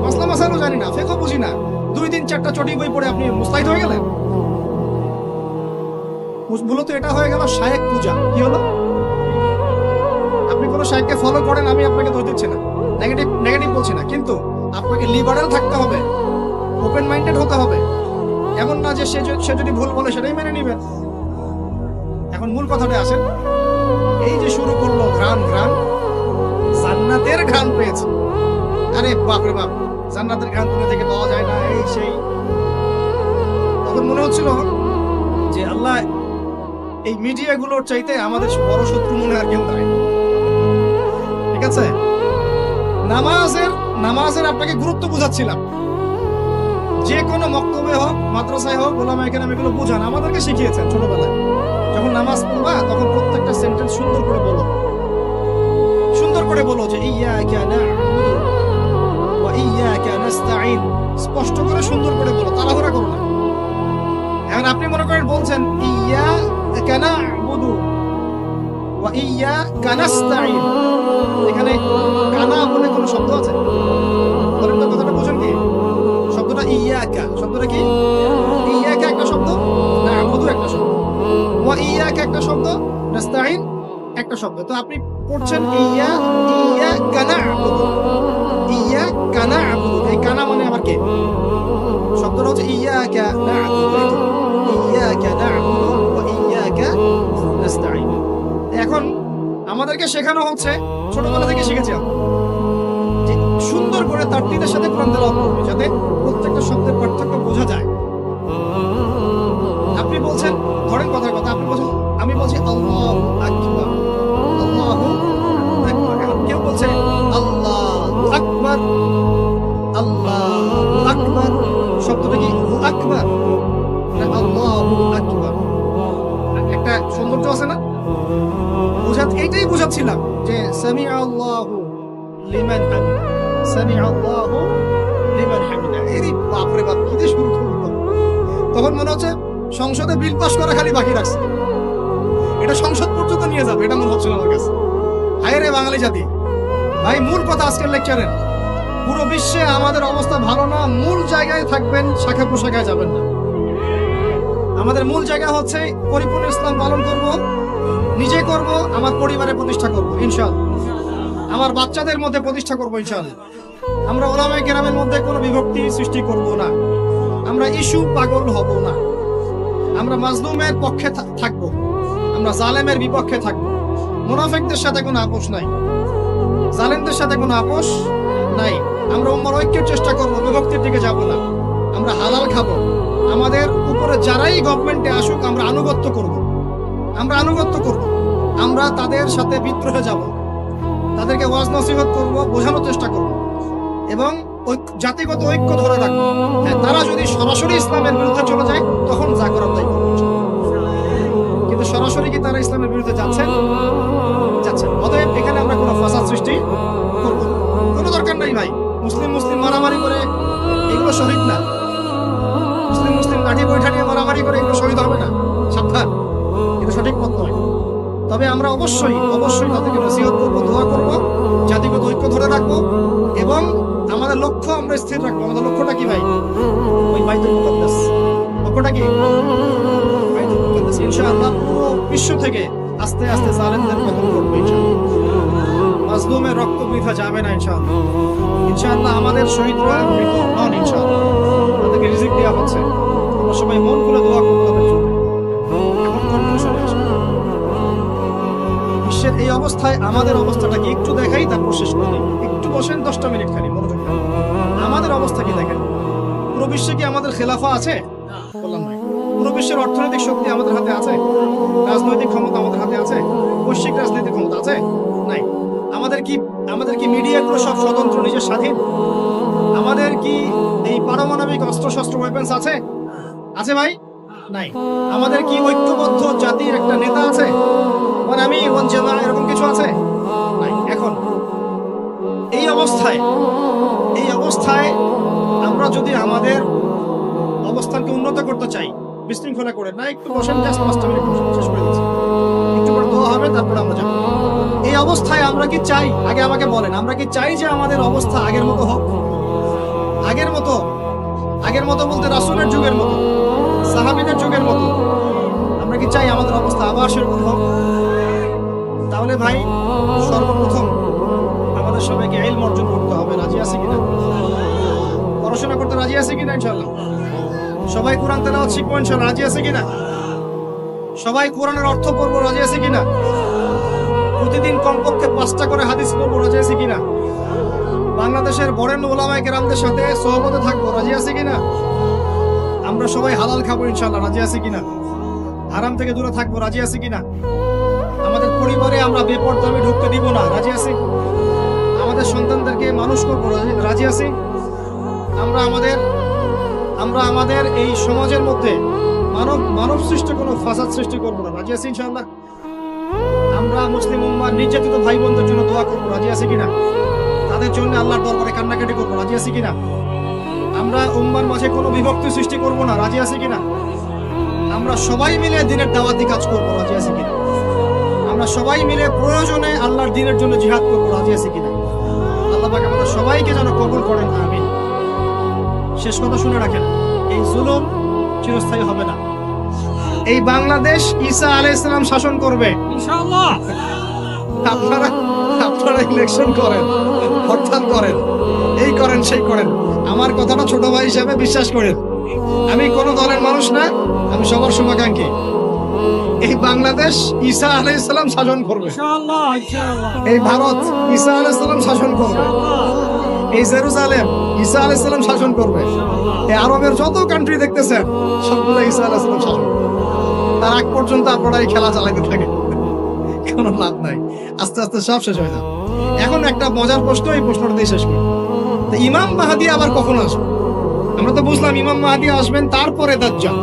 মাসলা মাসাইলও জানি না, ফিকহ বুঝি না, 2-3-4টা চটি বই পড়ে আপনি মুস্তাহিদ হয়ে গেলেন? মূলত এটা হয়ে গেল শায়েখ পূজা। কি হলো? আপনি কোন শায়েখকে ফলো করেন, আমি আপনাকে দোষ দিচ্ছি না, নেগেটিভ বলছি না, কিন্তু আপনাকে লিবারেল থাকতে হবে, ওপেন মাইন্ডেড হতে হবে। এমন না যে সে যদি ভুল বলে সেটাই মেনে নিবেন। এখন মূল কথাটা আসেন, এই যে শুরু করলো ঘ্রাণ জান্নাতের ঘ্রাণ পেয়েছে। আরে বাপ রে বাপ, জান্নাতের ঘ্রাণ দুনিয়া থেকে পাওয়া যায় না, এই সেই। তখন মনে হচ্ছিল যে আল্লাহ, এই মিডিয়াগুলোর চাইতে আমাদের বড় শত্রু মনে আর কেউ নাই। ঠিক আছে, নামাজের আপনাকে গুরুত্ব বুঝাচ্ছিলাম। যে কোনো মক্তবে হোক, মাদ্রাসায় হোক, ওলামায়ে কেরাম এগুলো বুঝান, আমাদেরকে শিখিয়েছেন ছোটবেলায়। যখন নামাজ পড়বা তখন প্রত্যেকটা সেন্টেন্স সুন্দর করে বলো যে ইয়্যাকা না'বুদু ওয়া ইয়্যাকা নাস্তাঈন। স্পষ্ট করে সুন্দর করে বলো, তাড়াহুড়া করো না। এখন আপনি মনে করেন বলছেন ইয়্যাকা না'বুদু ওয়া ইয়্যাকা নাস্তাঈন, এখানে কানা বলে কোনো শব্দ আছে? বলেন তো, কথাটা বুঝেন কি? শব্দটা ইয়্যাকা, শব্দটা কি? ইয়্যাকা একটা শব্দ, না'বুদু একটা শব্দ, ওয়া ইয়্যাকা একটা শব্দ, নাস্তাঈন একটা শব্দ। তো আপনি পড়ছেন ইয়্যাকা না'বুদু, ইয়্যাকা না'বুদু। এই কানা মানে আবার কে? শব্দটা হচ্ছে ইয়্যাকা না'বুদু, ইয়্যাকা না'বুদু ওয়া ইয়্যাকা নাস্তাঈন। এখন আমাদেরকে শেখানো হচ্ছে, ছোটবেলা থেকে শিখেছি আমরা, যে সুন্দর করে তারতিলের সাথে কোরআন তেলাওয়াত করবে, যাতে প্রত্যেকটা শব্দের পার্থক্য বোঝা যায়। আপনি বলছেন, ধরেন কথার কথা, আপনি বলছেন, আমি বলছি আল্লাহু আকবার, আল্লাহু আকবার। এখন কেউ বলছে আল্লাহু আকবার, আল্লাহু আকবার। শব্দটা কি হু আকবার না আল্লাহু আকবার? একটা সৌন্দর্য আছে না? এইটাই বুঝাচ্ছিলাম যে সামিআ আল্লাহু লিমান হামিদা, সামিআ আল্লাহু লিমান হামিদা। এই বাপ রে বাপ, কি দিয়ে শুরু করব? তখন মনে হচ্ছে সংসদে বিল পাস করা খালি বাকি রাখছে, এটা সংসদ পর্যন্ত নিয়ে যাবে, এটা মনে হচ্ছে আমার কাছে। হায় রে বাঙালি জাতি! ভাই, মূল কথা আজকের লেকচারের, পুরো বিশ্বে আমাদের অবস্থা ভালো না, মূল জায়গায় থাকবেন, শাখা প্রশাখায় যাবেন না। আমাদের মূল জায়গা হচ্ছে পরিপূর্ণ ইসলাম পালন করব, নিজে করব, আমার পরিবারে প্রতিষ্ঠা করব ইনশাআল্লাহ, আমার বাচ্চাদের মধ্যে প্রতিষ্ঠা করব ইনশাআল্লাহ। আমরা উলামায়ে কেরামের মধ্যে কোনো বিভক্তি সৃষ্টি করব না, আমরা ইস্যু পাগল হব না, আমরা মাজলুমের পক্ষে থাকব, আমরা জালেমের বিপক্ষে থাকব, মুনাফিকদের সাথে কোনো আপোষ নাই। জালেমদের সাথে কোনো আপোষ নাই। আমরা উম্মার ঐক্যের চেষ্টা করবো, বিভক্তির দিকে যাব না। আমরা হালাল খাবো। আমাদের উপরে যারাই গভর্নমেন্টে আসুক আমরা আনুগত্য করব। আমরা তাদের সাথে বিদ্রোহে যাব, তাদেরকে ওয়াজ নসিহত করব, বোঝানোর চেষ্টা করব এবং জাতিগত ঐক্য ধরে রাখবো। হ্যাঁ, তারা যদি সরাসরি ইসলামের বিরুদ্ধে চলে যায় তখন যা করার তাই করবো। কিন্তু সরাসরি কি তারা ইসলামের বিরুদ্ধে যাচ্ছে? অতএব এখানে আমরা কোনো ফাসাদ সৃষ্টি করবো না, কোনো দরকার নাই ভাই। মুসলিম মারামারি করে এগুলো শহীদ না। মুসলিম লাঠি বৈঠা নিয়ে মারামারি করে এগুলো শহীদ হবে না, সাবধান, এটা সঠিক পথ নয়। তবে আমরা অবশ্যই তাদেরকে নসিহত করবো, দোয়া করবো, জাতিগত ঐক্য ধরে রাখবো এবং আমাদের লক্ষ্য আমরা স্থির রাখবো। আমাদের লক্ষ্যটা কি ভাই? ওই বাইতুল মুকাদ্দাস। লক্ষ্যটা কি? বাইতুল মুকাদ্দাস। ইনশাআল্লাহ পুরো বিশ্ব থেকে আস্তে আস্তে জালেমদের পতন করবে ইনশাআল্লাহ। মাজলুমের রক্ত বৃথা যাবে না ইনশাআল্লাহ। আমাদের শহীদরা মৃত নন ইনশাআল্লাহ, তাদেরকে রিজিক দেওয়া হচ্ছে। আমরা সবাই মন খুলে দোয়া করবো তাদের জন্য। এখন কনক্লুশনে আসবো। বিশ্বের এই অবস্থায় আমাদের অবস্থাটা কি একটু দেখাই, তারপর শেষ করে দিই। একটু বসেন 10টা মিনিট খালি মনোযোগ দিন। আমাদের অবস্থা কি দেখেন? পুরো বিশ্বে কি আমাদের খেলাফা আছে? বললাম না। পুরো বিশ্বের অর্থনৈতিক শক্তি আমাদের হাতে আছে? রাজনৈতিক ক্ষমতা আমাদের হাতে আছে? বৈশ্বিক রাজনৈতিক ক্ষমতা আছে? নাই। আমাদের কি মিডিয়াগুলো সব স্বতন্ত্র, নিজের স্বাধীন? আমাদের কি এই পারমাণবিক অস্ত্রশস্ত্র ওয়েপন্স আছে ভাই? নাই। আমাদের কি ঐক্যবদ্ধ জাতির একটা নেতা আছে? মানে আমি এরকম কিছু আছে? নাই। এখন এই অবস্থায় আমরা যদি আমাদের অবস্থানকে উন্নত করতে চাই, বিশৃঙ্খলা করে না, একটু বসেন, জাস্ট 5টা মিনিট শেষ করে দিচ্ছি। একটু পরে দোয়া হবে, তারপরে আমরা যাবো। এই অবস্থায় আমরা কি চাই? আগে আমাকে বলেন, আমরা কি চাই যে আমাদের অবস্থা আগের মতো হোক? আগের মতো বলতে রাসূলের যুগের মতো, সাহাবীদের যুগের মতো আমরা কি চাই আমাদের অবস্থা আবার সেরকম হোক? তাহলে ভাই সর্বপ্রথম আমাদের সবাইকে ইলম অর্জন করতে হবে। রাজি আছে কিনা? পড়াশোনা করতে রাজি আছে কিনা? ইনশাআল্লাহ। সবাই কোরআন তেলাওয়াত শিখবো ইনশাআল্লাহ। রাজি আছে কিনা? সবাই কোরআনের অর্থ পড়বো। রাজি আছে কিনা? প্রতিদিন কমপক্ষে 5টা করে হাদিস পড়বো। রাজি আছে কিনা? বাংলাদেশের বরেণ্য উলামায়ে কেরামদের সাথে সোহবতে থাকবো। রাজি আছে কিনা? আমরা সবাই হালাল খাবো ইনশাআল্লাহ। রাজি আছে কিনা? হারাম থেকে দূরে থাকবো। রাজি আছে কিনা? আমাদের পরিবারে আমরা বেপরদামি ঢুকতে দিব না। রাজি আছি? আমাদের সন্তানদেরকে মানুষ করবো। রাজি আছি? আমরা আমাদের এই সমাজের মধ্যে মানব সৃষ্টি কোনো ফাসাদ সৃষ্টি করবো না। রাজি আছি ইনশাআল্লাহ? আমরা মুসলিম উম্মার নির্যাতিত ভাই বোনদের জন্য দোয়া করবো। রাজি আছে কিনা? তাদের জন্য আল্লাহর দরবারে কান্নাকাটি করবো। রাজি আছে কিনা? আমরা উম্মার মাঝে কোনো বিভক্তি সৃষ্টি করবো না। রাজি আছে কিনা? আমরা সবাই মিলে দ্বীনের দাওয়াতি কাজ করবো। রাজি আছে কিনা? আমরা সবাই মিলে প্রয়োজনে আল্লাহর দ্বীনের জন্য জিহাদ করবো। রাজি আছে কিনা? আল্লাহ পাক আমাদের সবাইকে যেন কবুল করেন, আমিন। শেষ কথা শুনে রাখেন, এই জুলুম চিরস্থায়ী হবে না। এই বাংলাদেশ ঈসা আলাইহিস সালাম শাসন করবে ইনশাআল্লাহ। আপনারা ইলেকশন করেন, হরতাল করেন, এই করেন সেই করেন, আমার কথাটা ছোট ভাই হিসেবে বিশ্বাস করেন। আমি কোনো দলের মানুষ না, আমি সবার শুভাকাঙ্ক্ষী। এই বাংলাদেশ ঈসা আলাইহিস সালাম শাসন করবে ইনশাআল্লাহ। এই ভারত ঈসা আলাইহিস সালাম শাসন করবে। এই জেরুজালেম ঈসা আলাইহিস সালাম শাসন করবে। এই আরবের যত কান্ট্রি দেখতেছেন সবগুলো ঈসা আলাইহিস সালাম শাসন করবে। তার আগ পর্যন্ত আপনারা এই খেলা চালাতে থাকেন, কোনো লাভ নাই। আস্তে আস্তে সব শেষ হয়ে যাবে। এখন একটা মজার প্রশ্ন, এই প্রশ্নটা দিয়ে শেষ করি। তো ইমাম মাহদী আবার কখন আসবে? আমরা তো বুঝলাম ইমাম মাহদী আসবেন, তারপরে দাজ্জাল,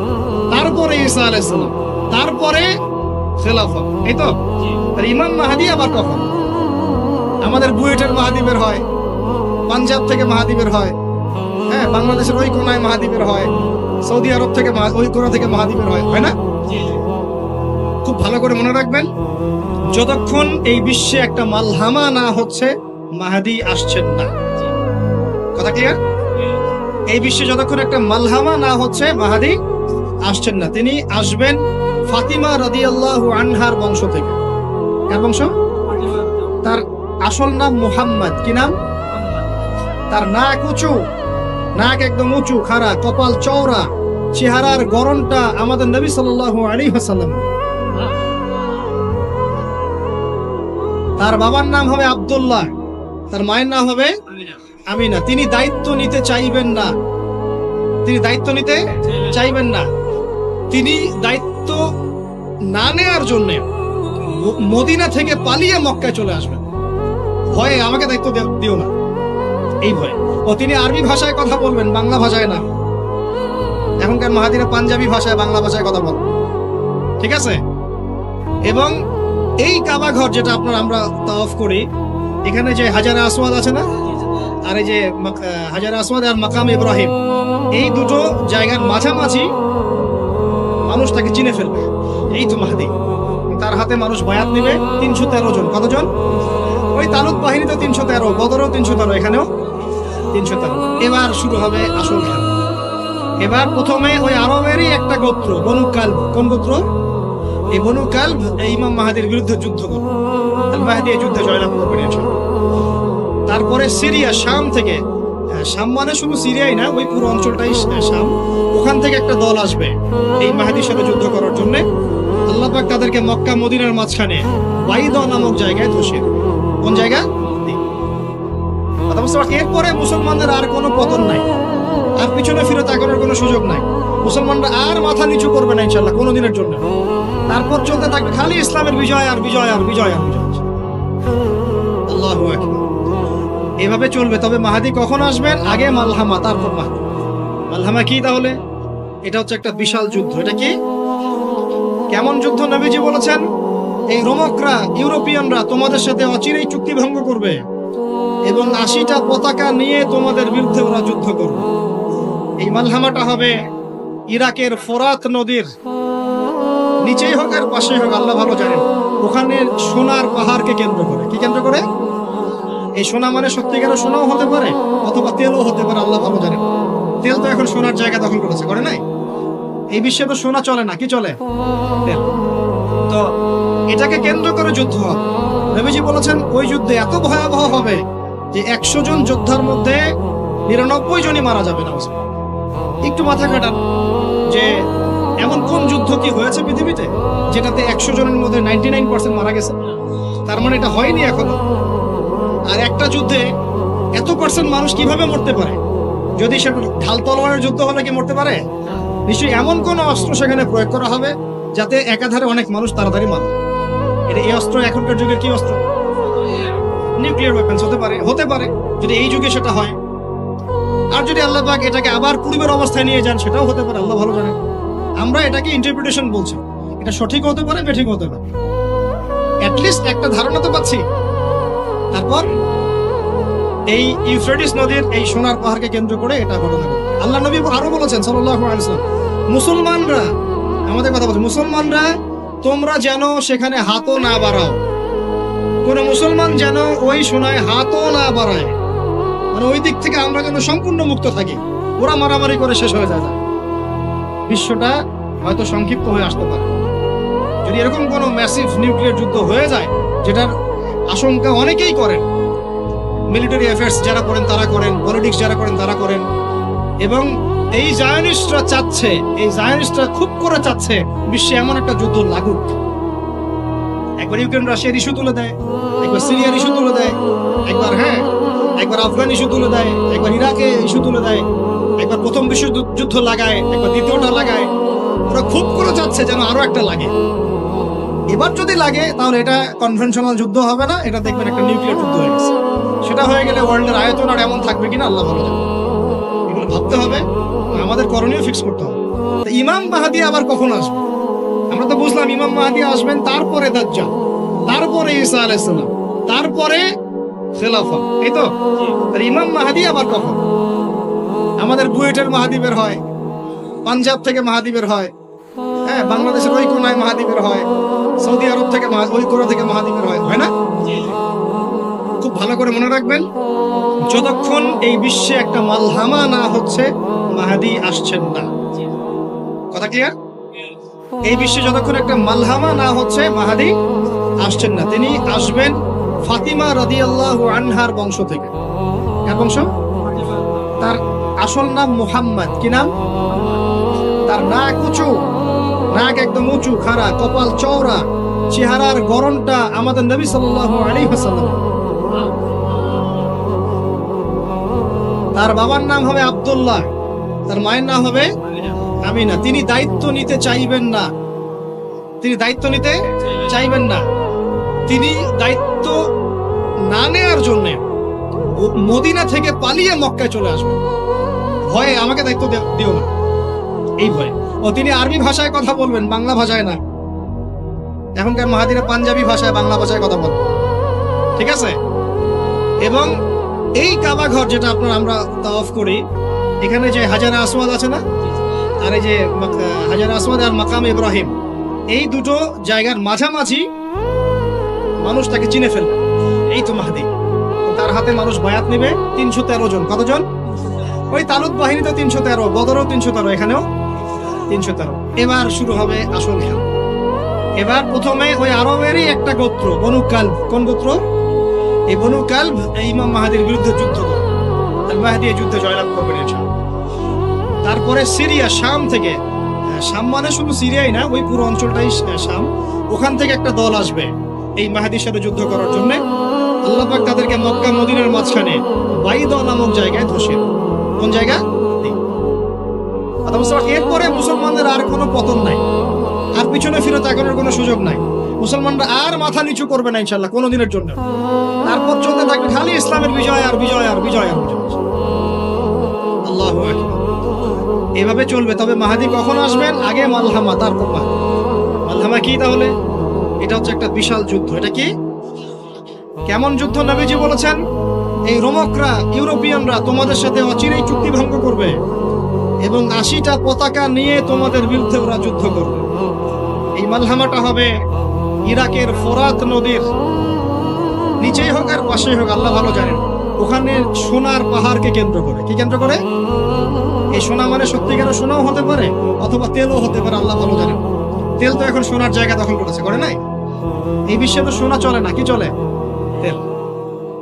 তারপরে ঈসা আলাইহিস সালাম, তারপরে খেলাফত, এই তো। ইমাম মাহদী আবার কখন? আমাদের বুয়েটের মাহদী বের হয়, পাঞ্জাব থেকে মাহদী বের হয়, হ্যাঁ, বাংলাদেশের ওই কোনায় মাহদী বের হয়, সৌদি আরব থেকে ওই কোনা থেকে মাহদী বের হয় না? খুব ভালো করে মনে রাখবেন, যতক্ষণ এই বিশ্বে একটা মালহামা না হচ্ছে মাহদী আসছেন না। কথা ক্লিয়ার? এই বিশ্বে যতক্ষণ একটা মালহামা না হচ্ছে মাহদী আসছেন না। তিনি আসবেন ফাতিমা রাদিয়াল্লাহু আনহার বংশ থেকে। কার বংশ? তার আসল নাম মুহাম্মদ। কি নাম? তার নাক উঁচু, নাক একদম উঁচু খাড়া, কপাল চওড়া, চেহারার গড়নটা আমাদের নবী সাল্লাল্লাহু আলাইহি ওয়াসাল্লাম। তার বাবার নাম হবে আব্দুল্লাহ, তার মায়ের নাম হবে আমিনা। তিনি দায়িত্ব নিতে চাইবেন না, তিনি দায়িত্ব নিতে চাইবেন না। তিনি দায়িত্ব না নেওয়ার জন্য মদিনা থেকে পালিয়ে মক্কায় চলে আসবেন। ভয়ে আমাকে দায়িত্ব দিও না, এই ভয়ে। ও তিনি আরবি ভাষায় কথা বলবেন, বাংলা ভাষায় না। এখনকার মাহাদিরা পাঞ্জাবি ভাষায়, বাংলা ভাষায় কথা বল, ঠিক আছে? এবং এই কাবা ঘর যেটা আমরা তাওয়াফ করি, এখানে যে হাজারে আসওয়াদ আছে না, আর এই যে হাজারে আসওয়াদ আর মাকাম ইব্রাহিম, এই দুটো জায়গার মাঝামাঝি মানুষ তাকে চিনে ফেলবে, এই তো মাহদি। তার হাতে মানুষ বায়াত নেবে 313 জন। কতজন? ওই তালুত বাহিনীতে 313, বদরও 313, এখানেও 313। এবার শুরু হবে আসল খেলা। এবার প্রথমে ওই আরবেরই একটা গোত্র, বনু কালব। কোন গোত্র? এই বনু কালব এই ইমাম মাহাদির বিরুদ্ধে যুদ্ধ করবে। আল মাহদি এই যুদ্ধে জয়লাভ করবেন ইনশাআল্লাহ। তারপরে সিরিয়া, শাম থেকে, শাম মানে শুধু সিরিয়াই না, ওই পুরো অঞ্চলটাই শাম, ওখান থেকে একটা দল আসবে এই মাহাদির সাথে যুদ্ধ করার জন্য। আল্লাহ পাক তাদেরকে মক্কা মদিনার মাঝখানে বাইদা নামক জায়গায় ধসিয়ে দেবে। কোন জায়গা? এরপরে মুসলমানদের আর কোনো পতন নাই, আর পিছনে ফিরে তাকানোর কোনো সুযোগ নাই। মুসলমানরা আর মাথা নিচু করবে না ইনশাআল্লাহ কোনোদিনের জন্য। তারপর চলতে থাকবে খালি ইসলামের বিজয় আর বিজয় আর বিজয় আর বিজয়। আল্লাহু আকবার। এভাবে চলবে। তবে মাহাদি কখন আসবেন? আগে মালহামা, তারপর মাহাদি। মালহামা কি তাহলে? এটা হচ্ছে একটা বিশাল যুদ্ধ। এটা কি? কেমন যুদ্ধ? নবীজি বলেছেন, এই রোমকরা, ইউরোপিয়ানরা তোমাদের সাথে অচিরেই চুক্তি ভঙ্গ করবে এবং 80টা পতাকা নিয়ে তোমাদের বিরুদ্ধে ওরা যুদ্ধ করবে। এই মালহামাটা হবে ইরাকের ফোরাত নদীর নিচেই হোক আর পাশেই হোক, আল্লাহ ভালো জানেন। ওখানে সোনার পাহাড়কে কেন্দ্র করে। কি কেন্দ্র করে? এই সোনা মানে সত্যিকারের সোনাও হতে পারে, অথবা তেলও হতে পারে, আল্লাহ ভালো জানেন। তেল তো এখন সোনার জায়গা দখল করেছে, করে নাই? এই বিশ্বে তো সোনা চলে না, কি চলে? তেল। তো এটাকে কেন্দ্র করে যুদ্ধ হবে। নবীজি বলেছেন ওই যুদ্ধে এত ভয়াবহ হবে যে 100 জন যোদ্ধার মধ্যে 99 জনই মারা যাবে না। একটু মাথা কাটান যে এমন কোন যুদ্ধ কি হয়েছে পৃথিবীতে যেটাতে 100 জনের মধ্যে 99% মারা গেছে? তার মানে এটা হয়নি এখনো। আর একটা যুদ্ধে এত % মানুষ কিভাবে মরতে পারে? যদি সে ঢাল তলোয়ারের যুদ্ধ হলে কি মরতে পারে? নিশ্চয়ই এমন কোন অস্ত্র সেখানে প্রয়োগ করা হবে যাতে একাধারে অনেক মানুষ তাড়াতাড়ি মারে। এটা এই অস্ত্র এখনকার যুগের কি অস্ত্র? নিউক্লিয়ার ওয়েপন্স হতে পারে যদি এই যুগে সেটা হয়। আর যদি আল্লাহ পাক এটাকে আবার পূর্বের অবস্থায় নিয়ে যান, সেটাও হতে পারে, আল্লাহ ভালো জানেন। আমরা এটাকে ইন্টারপ্রিটেশন বলছি, এটা সঠিক হতে পারে, বেঠিক হতে পারে, অ্যাটলিস্ট একটা ধারণা তো পাচ্ছি। তারপর এই ইউফ্রেটিস নদীর এই সোনার পাহাড়কে কেন্দ্র করে এটা ঘটনা ঘটে। আল্লাহ নবী আরো বলেছেন সাল্লাল্লাহু আলাইহি ওয়াসাল্লাম, মুসলমানরা, আমাদের কথা বলছে, মুসলমানরা তোমরা যেন সেখানে হাতও না বাড়াও। কোন মুসলমান যেন ওই সোনায় হাতও না বাড়ায়, মানে ওই দিক থেকে আমরা যেন সম্পূর্ণ মুক্ত থাকি। ওরা মারামারি করে শেষ হয়ে যায়। বিশ্বটা হয়তো সংক্ষিপ্ত হয়ে আসতে পারে যদি এরকম কোনো ম্যাসিভ নিউক্লিয়ার যুদ্ধ হয়ে যায়, যেটার আশঙ্কা অনেকেই করেন। মিলিটারি অ্যাফেয়ার্স যারা করেন তারা করেন, পলিটিক্স যারা করেন তারা করেন। এবং এই জায়নিস্টরা চাচ্ছে, এই জায়নিস্টরা খুব করে চাচ্ছে বিশ্বে এমন একটা যুদ্ধ লাগুক। একবার ইউক্রেন রাশিয়ার ইস্যু তুলে দেয়, একবার সিরিয়ার ইস্যু তুলে দেয়, একবার আফগান ইস্যু তুলে দেয়, একবার ইরাকে ইস্যু তুলে দেয়, একবার প্রথম বিশ্বযুদ্ধ লাগায়, একবার দ্বিতীয়টা লাগায়। ওরা খুব করে চাচ্ছে যেন আরো একটা লাগে। এবার যদি লাগে তাহলে এটা কনভেনশনাল যুদ্ধ হবে না, এটা দেখবেন একটা নিউক্লিয়ার যুদ্ধ হয়ে গেছে। সেটা হয়ে গেলে ওয়ার্ল্ডের আয়তন আর এমন থাকবে কিনা আল্লাহ ভালো জানে। এগুলো ভাবতে হবে, আমাদের করণীয় ফিক্স করতে হবে। ইমাম মাহদি আবার কখন আসবে? আমরা তো বুঝলাম ইমাম মাহদি আসবেন, তারপরে দাজ্জাল, তারপরে ঈসা আলাইহিস সালাম, তারপরে খেলাফত, এই তো। ইমাম মাহদি আবার কখন? আমাদের বুয়েটের মাহদি বের হয়, পাঞ্জাব থেকে মাহদি বের হয়, হ্যাঁ, বাংলাদেশের ওই কোনায় মাহদি বের হয়, সৌদি আরব থেকে ওই কোনা থেকে মাহদি বের হয় না? খুব ভালো করে মনে রাখবেন, যতক্ষণ এই বিশ্বে একটা মালহামা না হচ্ছে মাহদি আসছেন না। কথা ক্লিয়ার? এই বিশ্বে যতক্ষণ একটা মালহামা না হচ্ছে মাহদি আসছেন না। তিনি আসবেন ফাতিমা রাদিয়াল্লাহু আনহার বংশ থেকে। কার বংশ? তার আসল নাম মুহাম্মদ। কি নাম? তার নাক উঁচু, নাক একদম উঁচু, খাড়া, কপাল চওড়া, চেহারার গড়নটা আমাদের নবী সাল্লাল্লাহু আলাইহি ওয়াসাল্লাম। তার বাবার নাম হবে আব্দুল্লাহ, তার মায়ের নাম হবে আমিনা। তিনি দায়িত্ব নিতে চাইবেন না, তিনি দায়িত্ব নিতে চাইবেন না। তিনি দায়িত্ব না নেওয়ার জন্য মদিনা থেকে পালিয়ে মক্কায় চলে আসবেন। ভয়ে আমাকে দায়িত্ব দিও না, এই ভয়ে। ও তিনি আরবি ভাষায় কথা বলবেন, বাংলা ভাষায় না। এখনকার মাহাদিরা পাঞ্জাবি ভাষায়, বাংলা ভাষায় কথা বলবেন, ঠিক আছে? এবং এই কাবা ঘর যেটা আমরা তাওয়াফ করি, এখানে যে হাজারে আসওয়াদ আছে না, আর এই যে হাজারে আসওয়াদ আর মাকাম ইব্রাহিম, এই দুটো জায়গার মাঝামাঝি মানুষ তাকে চিনে ফেলবে, এই তো মাহদি। তার হাতে মানুষ বায়াত নেবে 313 জন। কতজন? ওই তালুত বাহিনী তো 313, বদরও 313, এখানেও 313। এবার শুরু হবে আসল খেলা। এবার প্রথমে ওই আরবেরই একটা গোত্র, বনু কালব। কোন গোত্র? এই বনু কালব এই ইমাম মাহাদির বিরুদ্ধে যুদ্ধ করে, আর মাহদি এই যুদ্ধে জয়লাভ করবেন ইনশাআল্লাহ। তারপরে সিরিয়া, শাম থেকে, শাম মানে শুধু সিরিয়াই না, ওই পুরো অঞ্চলটাই শাম, ওখান থেকে একটা দল আসবে এই মাহাদির সাথে যুদ্ধ করার জন্য। আল্লাহ পাক তাদেরকে মক্কা মদিনার মাঝখানে বাইদা নামক জায়গায় ধসিয়ে। কোন জায়গা? এরপরে মুসলমানদের আর কোনো পতন নাই, আর পিছনে ফিরে তাকানোর কোনো সুযোগ নাই। মুসলমানরা আর মাথা নিচু করবে না ইনশাআল্লাহ কোনোদিনের জন্য। তারপর চলতে থাকবে খালি ইসলামের বিজয় আর বিজয় আর বিজয় আর বিজয়। আল্লাহু আকবার। এভাবে চলবে। তবে মাহাদি কখন আসবেন? আগে মালহামা, তারপর মাহাদি। মালহামা কি তাহলে? এটা হচ্ছে একটা বিশাল যুদ্ধ। এটা কি? কেমন যুদ্ধ? নবীজি বলেছেন, এই রোমকরা, ইউরোপিয়ানরা তোমাদের সাথে অচিরেই চুক্তি ভঙ্গ করবে এবং 80টা পতাকা নিয়ে তোমাদের বিরুদ্ধে ওরা যুদ্ধ করবে। এই মালহামাটা হবে ইরাকের ফোরাত নদীর নিচেই হোক আর পাশেই হোক, আল্লাহ ভালো জানেন। ওখানে সোনার পাহাড়কে কেন্দ্র করে। কি কেন্দ্র করে? এই সোনা মানে সত্যিকারের সোনাও হতে পারে, অথবা তেলও হতে পারে, আল্লাহ ভালো জানেন। তেল তো এখন সোনার জায়গা দখল করেছে, করে নাই? এই বিশ্বে তো সোনা চলে না, কি চলে? তেল।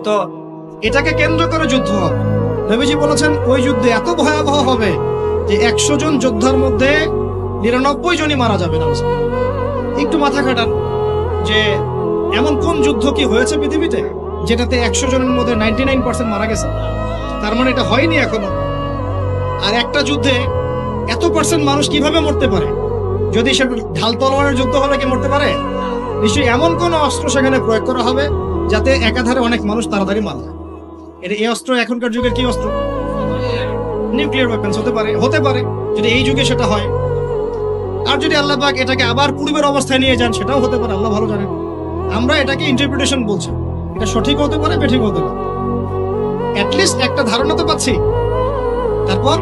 তো এটাকে কেন্দ্র করে যুদ্ধ হবে। নবীজি বলেছেন ওই যুদ্ধে এত ভয়াবহ হবে যে 100 জন যোদ্ধার মধ্যে 99 জনই মারা যাবে না। একটু মাথা খাটান যে এমন কোন যুদ্ধ কি হয়েছে পৃথিবীতে যেটাতে 100 জনের মধ্যে 99% মারা গেছে? তার মানে এটা হয়নি এখনো। আর একটা যুদ্ধে এত পার্সেন্ট মানুষ কিভাবে মরতে পারে? যদি সেটা ঢাল তলোয়ারের যুদ্ধ হলে কি মরতে পারে? নিশ্চয়ই এমন কোন অস্ত্র সেখানে প্রয়োগ করা হবে যাতে একাধারে অনেক মানুষ তাড়াতাড়ি মারা যায়। এটা এই অস্ত্র এখনকার যুগের কি অস্ত্র? নিউক্লিয়ার ওয়েপন্স হতে পারে যদি এই যুগে সেটা হয়। আর যদি আল্লাহ পাক এটাকে আবার পূর্বের অবস্থায় নিয়ে যান, সেটাও হতে পারে, আল্লাহ ভালো জানেন। আমরা এটাকে ইন্টারপ্রিটেশন বলছি, এটা সঠিক হতে পারে, বেঠিক হতে পারে, অ্যাটলিস্ট একটা ধারণা তো পাচ্ছি। তারপর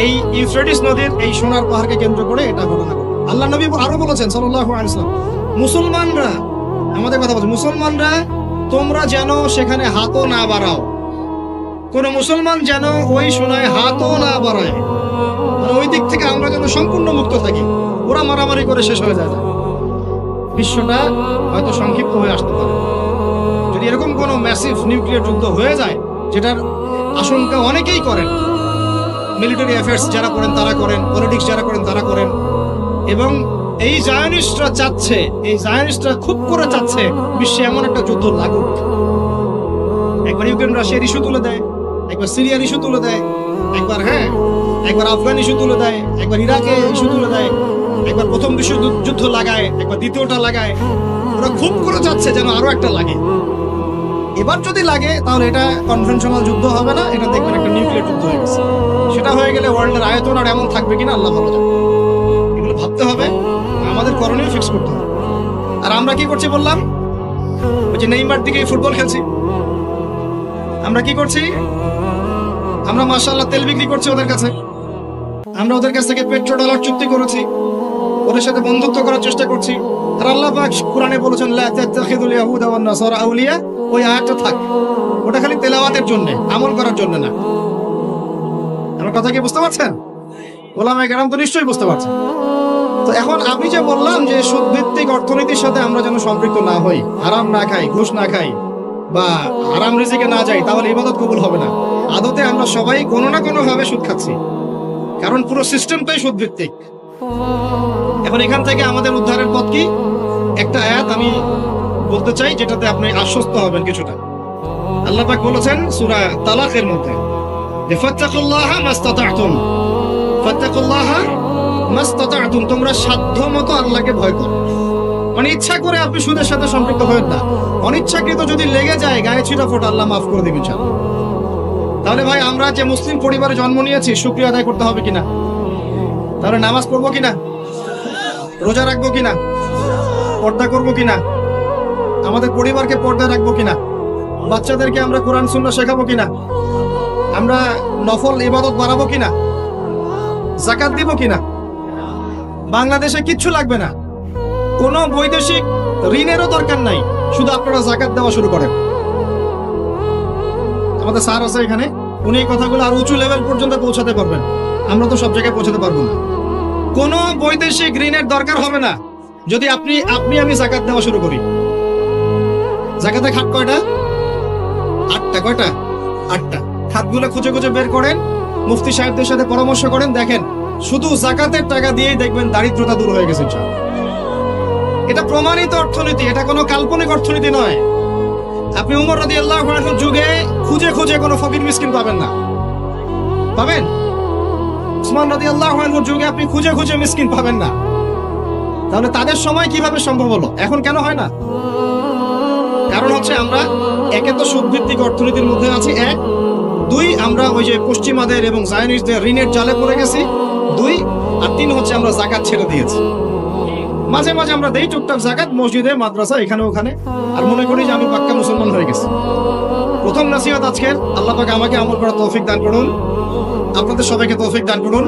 এই ইউফ্রেটিস নদীর এই সোনার পাহাড়কে কেন্দ্র করে এটা ঘটনা ঘটে। আল্লাহ নবী আরো বলেছেন সাল্লাল্লাহু আলাইহি ওয়াসাল্লাম, মুসলমানরা, আমাদের কথা বলছে, মুসলমানরা তোমরা যেন সেখানে হাতও না বাড়াও। কোন মুসলমান যেন ওই সোনায় হাতও না বাড়ায়, মানে ওই দিক থেকে আমরা যেন সম্পূর্ণ মুক্ত থাকি। ওরা মারামারি করে শেষ হয়ে যায়, বিশ্বটা হয়তো সংক্ষিপ্ত হয়ে আসতে পারে। যদি এরকম কোন ম্যাসিভ নিউক্লিয়ার যুদ্ধ হয়ে যায়, যেটার আশঙ্কা অনেকেই করেন, মিলিটারি অ্যাফেয়ার্স যারা করেন তারা করেন, পলিটিক্স যারা করেন তারা করেন, এবং এই জায়নিস্টরা চাচ্ছে, এই জায়নিস্টরা খুব করে চাচ্ছে বিশ্বে এমন একটা যুদ্ধ লাগুক। একবার ইউক্রেন রাশিয়ার ইস্যু তুলে দেয়, একবার সিরিয়ার ইস্যু তুলে দেয়, একবার আফগান ইস্যু তুলে দেয়, একবার ইরাকে ইস্যু তুলে দেয়, একবার প্রথম বিশ্বযুদ্ধ লাগায়, একবার দ্বিতীয়টা লাগায়। ওরা খুব করে চাচ্ছে যেন আরো একটা লাগে। এবার যদি লাগে তাহলে এটা কনভেনশনাল যুদ্ধ হবে না, এটা দেখবেন একটা নিউক্লিয়ার যুদ্ধ হয়ে গেছে। সেটা হয়ে গেলে ওয়ার্ল্ডের আয়তন আর এমন থাকবে কিনা আল্লাহ ভালো জানে। এগুলো ভাবতে হবে, আমাদের করণীয় ফিক্স করতে হবে। আর আমরা কি করছি বললাম, ওই যে নেইমার দিকে ফুটবল খেলছি। আমরা কি করছি? আমরা মাশাআল্লাহ তেল বিক্রি করছি ওদের কাছে, আমরা ওদের কাছ থেকে পেট্রোডলার চুক্তি করেছি, ওদের সাথে বন্ধুত্ব করার চেষ্টা করছি। আর আল্লাহ পাক কুরআনে বলেছেন লা তাত্তাখিযুল ইয়াহুদা ওয়ান নাসারা আউলিয়া, ওই আয়াতটা থাক, ওটা খালি তেলাওয়াতের জন্য, আমল করার জন্য না। আমার কথা কি বুঝতে পারছেন? ওলামায়ে কেরাম তো নিশ্চয়ই বুঝতে পারছেন। তো এখন আমি যে বললাম যে সুদভিত্তিক অর্থনীতির সাথে আমরা যেন সম্পৃক্ত না হই, হারাম না খাই, ঘুষ না খাই, বা হারাম রিজিকে না যাই, তাহলে ইবাদত কবুল হবে না। আদতে আমরা সবাই কোনো না কোনো ভাবে সুদ খাচ্ছি, কারণ পুরো সিস্টেমটাই সুদ ভিত্তিক। এখন এখান থেকে আমাদের উদ্ধারের পথ কি? একটা আয়াত আমি বলতে চাই যেটাতে আপনি আশ্বস্ত হবেন কিছুটা। আল্লাহ পাক বলেছেন সূরা তালাকের মধ্যে যে ফাত্তাকুল্লাহা মাস্তাতা'তুম, ফাত্তাকুল্লাহা মাস্তাতা'তুম, তোমরা সাধ্যমতো আল্লাহকে ভয় করো। মানে ইচ্ছা করে আপনি সুদের সাথে সম্পৃক্ত হবেন না, অনিচ্ছাকৃত যদি লেগে যায় গায়ে ছিটা ফোটা আল্লাহ মাফ করে দিবেন ইনশাআল্লাহ। তাহলে ভাই আমরা যে মুসলিম পরিবারে জন্ম নিয়েছি শুকরিয়া আদায় করতে হবে কিনা? তাহলে নামাজ পড়বো কিনা, রোজা রাখবো কিনা, পর্দা করবো কিনা, আমাদের পরিবারকে পর্দা রাখবো কিনা, বাচ্চাদেরকে আমরা কোরআন সুন্নাহ শেখাবো কিনা, আমরা নফল ইবাদত বাড়াবো কিনা, যাকাত দিব কিনা। বাংলাদেশে কিচ্ছু লাগবে না, কোনো বৈদেশিক ঋণেরও দরকার নাই, শুধু আপনারা যাকাত দেওয়া শুরু করেন। আমাদের স্যার আছে এখানে, উনি এই কথাগুলো আর উঁচু লেভেল পর্যন্ত পৌঁছাতে পারবেন, আমরা তো সব জায়গায় পৌঁছাতে পারবো না। কোনো বৈদেশিক ঋণের দরকার হবে না যদি আমি যাকাত দেওয়া শুরু করি। যাকাতের খাত কয়টা? 8টা। কয়টা? 8টা। খাতগুলো খুঁজে খুঁজে বের করেন, মুফতি সাহেবদের সাথে পরামর্শ করেন, দেখেন শুধু যাকাতের টাকা দিয়েই দেখবেন দারিদ্রতা দূর হয়ে গেছে ইনশাআল্লাহ। এটা প্রমাণিত অর্থনীতি, এটা কোনো কাল্পনিক অর্থনীতি নয়। আপনি উমর রাদিয়াল্লাহু আনহুর যুগে খুঁজে খুঁজে কোনো ফকির মিসকিন পাবেন না, পাবেন? উসমান রাদিয়াল্লাহু আনহুর যুগে আপনি খুঁজে খুঁজে মিসকিন পাবেন না। তাহলে তাদের সময় কিভাবে সম্ভব হলো, এখন কেন হয় না? কারণ হচ্ছে আমরা একে তো সুদভিত্তিক অর্থনীতির মধ্যে আছি, 1, 2 আমরা ওই যে পশ্চিমাদের এবং জায়নিস্টদের ঋণের জালে পড়ে গেছি, 2, আর 3 হচ্ছে আমরা যাকাত ছেড়ে দিয়েছি। মাঝে মাঝে আমরা দেই টুকটাক যাকাত মসজিদে, মাদ্রাসা, এখানে ওখানে, আর মনে করি যে আমি পাক্কা মুসলমান হয়ে গেছি। প্রথম নসিহত আজকের, আল্লাহ পাক আমাকে আমল করার তৌফিক দান করুন, আপনাদের সবাইকে তৌফিক দান করুন।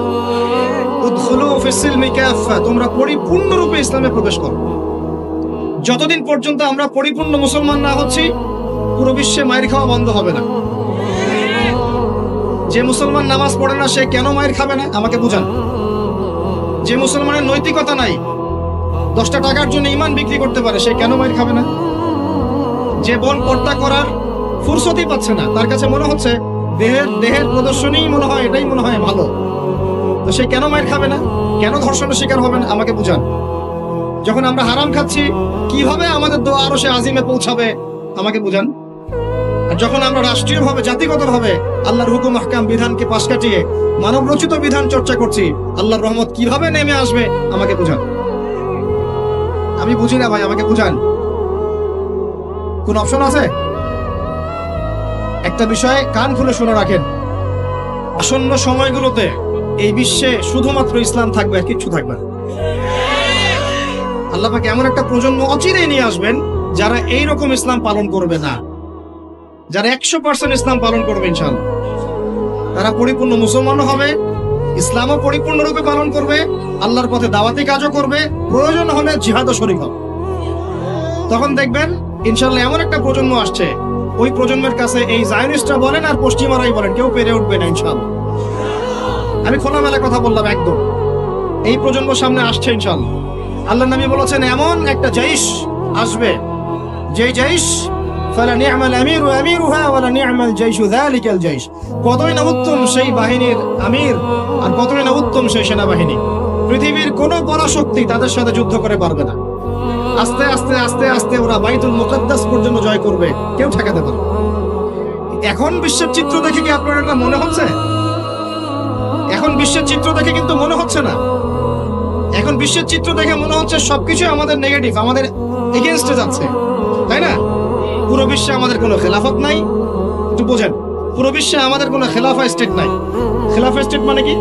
উদখুলু ফিস-সিলমি কাফা, তোমরা পরিপূর্ণরূপে ইসলামে প্রবেশ করো। যতদিন পর্যন্ত আমরা পরিপূর্ণ মুসলমান না হচ্ছি, পুরো বিশ্বে মায়ের খাওয়া বন্ধ হবে না। যে মুসলমান নামাজ পড়ে না সে কেন মায়ের খাবে না আমাকে বুঝান। যে মুসলমানের নৈতিকতা নাই, 10টা টাকার জন্য ইমান বিক্রি করতে পারে, সে কেন মায়ের খাবে না? যে বোন পর্দা করার ফুরসতই পাচ্ছে না, তার কাছে মনে হচ্ছে দেহের প্রদর্শনী মনে হয় এটাই মনে হয় ভালো, তো সে কেন মায়ের খাবে না? কেন ধর্ষণের শিকার হবে না আমাকে বুঝান। যখন আমরা হারাম খাচ্ছি, কিভাবে আমাদের দোয়া আরো সে আজিমে পৌঁছাবে আমাকে বুঝান। আর যখন আমরা রাষ্ট্রীয়ভাবে জাতিগতভাবে আল্লাহর হুকুম আহকাম বিধানকে পাশ কাটিয়ে মানব রচিত বিধান চর্চা করছি, আল্লাহর রহমত কিভাবে নেমে আসবে আমাকে বুঝান। আমি বুঝি না ভাই, আমাকে বুঝান। কোন অপশন আছে? একটা বিষয়ে কান খুলে শুনে রাখেন, আসন্ন সময়গুলোতে এই বিশ্বে শুধুমাত্র ইসলাম থাকবে, আর কিচ্ছু থাকবে না। আল্লাহ পাক এমন একটা প্রজন্ম অচিরেই নিয়ে আসবেন যারা এইরকম ইসলাম পালন করবে না, যারা 100% ইসলাম পালন করবে ইনশাআল্লাহ। তারা পরিপূর্ণ মুসলমান হবে, ইসলামও পরিপূর্ণরূপে পালন করবে, আল্লাহর পথে দাওয়াতি কাজও করবে, প্রয়োজন হলে জিহাদও শরীক হবে। তখন দেখবেন ইনশাআল্লাহ এমন একটা প্রজন্ম আসছে, ওই প্রজন্মের কাছে এই জায়নিস্টরা বলেন আর পশ্চিমারাই বলেন, কেউ পেরে উঠবে না ইনশাআল্লাহ। আমি খোলামেলা কথা বললাম, একদম এই প্রজন্ম সামনে আসছে ইনশাআল্লাহ। আল্লাহ নবী বলেছেন এমন একটা জাইশ আসবে, যে জাইশ ফালা নি'মাল আমিরু আমিরুহা ওয়ালা নি'মাল জাইশু যালিকাল জাইশ, কতই না উত্তম সেই বাহিনীর আমির আর কতই না উত্তম সেই সেনাবাহিনী। পৃথিবীর কোন পরাশক্তি তাদের সাথে যুদ্ধ করে পারবে না। আস্তে আস্তে আস্তে আস্তে ওরা বাইতুল মুকাদ্দাস পর্যন্ত জয় করবে, কেউ ঠেকাতে পারবে। এখন বিশ্বের চিত্র দেখে কি আপনার এটা মনে হচ্ছে? এখন বিশ্বের চিত্র দেখে কিন্তু মনে হচ্ছে না। এখন বিশ্বের চিত্র দেখে মনে হচ্ছে সবকিছু আমাদের নেগেটিভ, আমাদের এগেইনস্টে যাচ্ছে, তাই না? পুরো বিশ্বে আমাদের কোনো খেলাফত নাই, একটু বোঝেন। পুরো বিশ্বে আমাদের কোনো খেলাফা স্টেট নাই। খেলাফা স্টেট মানে কি?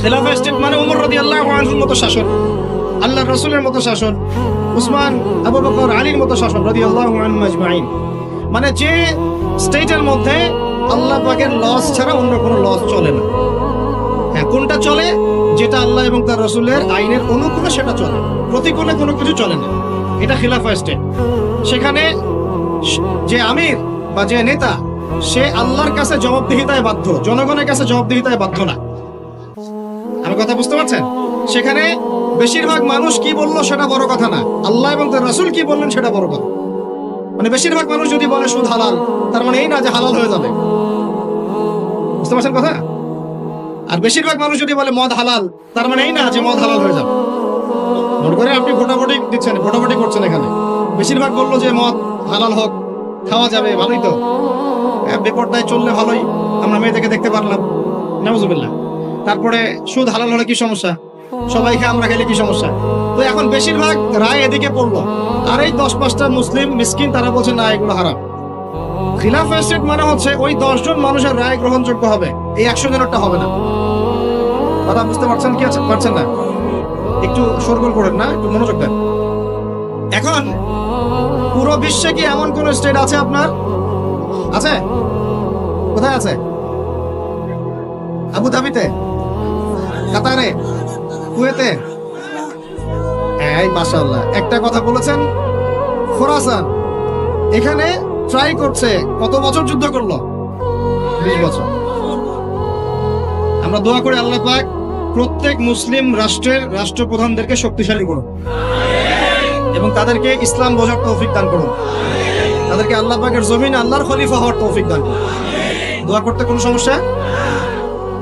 খেলাফা স্টেট মানে ওমর রাদিয়াল্লাহু আনহুর মতো শাসন, আল্লাহর রাসূলের মতো শাসন, উসমান, আবু বকর, আলীর মতো শাসন রাদিয়াল্লাহু আনহুম আজমাইন। মানে যে স্টেটের মধ্যে আল্লাহ পাকের লস ছাড়া অন্য কোনো লস চলে না। হ্যাঁ, কোনটা চলে? যেটা আল্লাহ এবং তার রাসূলের আইনের অনুকূলে সেটা চলে, প্রতিকূলে কোনো কিছু চলে না। এটা খিলাফা স্টেট। সেখানে যে আমির বা যে নেতা, সে আল্লাহর কাছে জবাবদিহিতায় বাধ্য, জনগণের কাছে জবাবদিহিতায় বাধ্য না। আমার কথা বুঝতে পারছেন? সেখানে বেশিরভাগ মানুষ কি বললো সেটা বড় কথা না, আল্লাহ এবং তার রাসূল কি বললেন সেটা বড় কথা। মানে বেশিরভাগ মানুষ যদি বলে সুদ হালাল, তার মানে এই না যে হালাল হয়ে যাবে। বুঝতে পারছেন কথা? আর বেশিরভাগ মানুষ যদি বলে মদ হালাল, তার মানে এই না যে মদ হালাল হয়ে যাবে। মনে করে আপনি ভোটাভুটি দিচ্ছেন, ভোটাভুটি করছেন, এখানে বেশিরভাগ বললো যে মদ হালাল হোক, খাওয়া যাবে, ভালোই তো, বেপরদায় চললে ভালোই, আমরা মেয়েদেরকে দেখতে পারলাম, নাউজুবিল্লাহ। তারপরে সুদ হালাল হলে কি সমস্যা, সবাই খায় আমরা খেলে কি সমস্যা। তো এখন বেশিরভাগ রায় এদিকে পড়লো, আর এই 10-5টা মুসলিম মিসকিন তারা বলছে না এগুলো হারাম। খিলাফা স্টেট মানে হচ্ছে ওই 10 জন মানুষের রায় গ্রহণযোগ্য হবে, এই 100 জনেরটা হবে না। কথা বুঝতে পারছেন কি পারছেন না? একটু শোরগোল করেন না, একটু মনোযোগ দেন। এখন পুরো বিশ্বে কি এমন কোন স্টেট আছে আপনার? আছে? কোথায় আছে? আবুধাবিতে, কাতারে, কুয়েতে? এই মাশাআল্লাহ, একটা কথা বলেছেন, খোরাসান এখানে ট্রাই করছে, কত বছর যুদ্ধ করলো? 20 বছর। আমরা দোয়া করি আল্লাহ পাক প্রত্যেক মুসলিম রাষ্ট্রের রাষ্ট্রপ্রধানদেরকে শক্তিশালী করুন এবং তাদেরকে ইসলাম বোঝার তৌফিক দান করুন, তাদেরকে আল্লাহ পাকের জমিনে আল্লাহর খলিফা হওয়ার তৌফিক দান করুন। দোয়া করতে কোনো সমস্যা?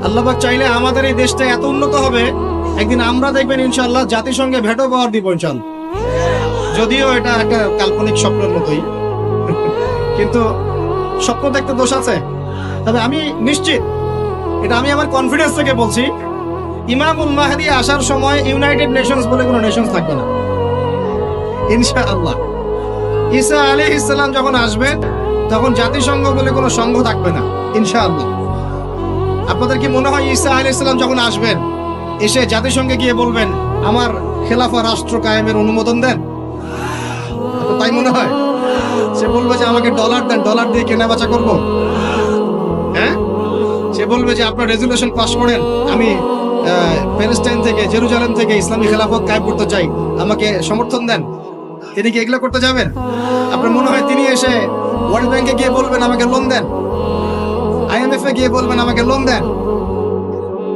আল্লাহ পাক চাইলে আমাদের এই দেশটা এত উন্নত হবে, একদিন আমরা দেখবেন ইনশাআল্লাহ জাতিসংঘে ভেটো পাওয়ার দিব ইনশাআল্লাহ। যদিও এটা একটা কাল্পনিক স্বপ্নের মতোই, কিন্তু স্বপ্ন দেখতে দোষ আছে। তবে আমি নিশ্চিত, এটা আমি আমার কনফিডেন্স থেকে বলছি, ইমামুল মাহদি আসার সময় ইউনাইটেড নেশনস বলে কোনো নেশনস থাকবে না ইনশাআল্লাহ। ঈসা আলাইহিস সালাম যখন আসবেন তখন জাতিসংঘ বলে কোনো সংঘ থাকবে না ইনশাআল্লাহ। আপনাদের কি মনে হয় ঈসা আলাইহিস সালাম যখন আসবেন এসে জাতিসংঘে গিয়ে বলবেন আমার খেলাফা রাষ্ট্র কায়েমের অনুমোদন দেন? তাই মনে হয়? সে বলবে যে আমাকে ডলার দেন, ডলার দিয়ে কেনা বেচা করবো। হ্যাঁ, সে বলবে যে আপনার রেজুলেশন পাস করেন, আমি প্যালেস্টাইন থেকে, জেরুজালেম থেকে ইসলামী খেলাফত কায়েম করতে চাই, আমাকে সমর্থন দেন। তিনি কি এগুলো করতে যাবেন? আপনার মনে হয় তিনি এসে ওয়ার্ল্ড ব্যাংকে গিয়ে বলবেন আমাকে লোন দেন, IMF এ গিয়ে বলবেন আমাকে লোন দেন?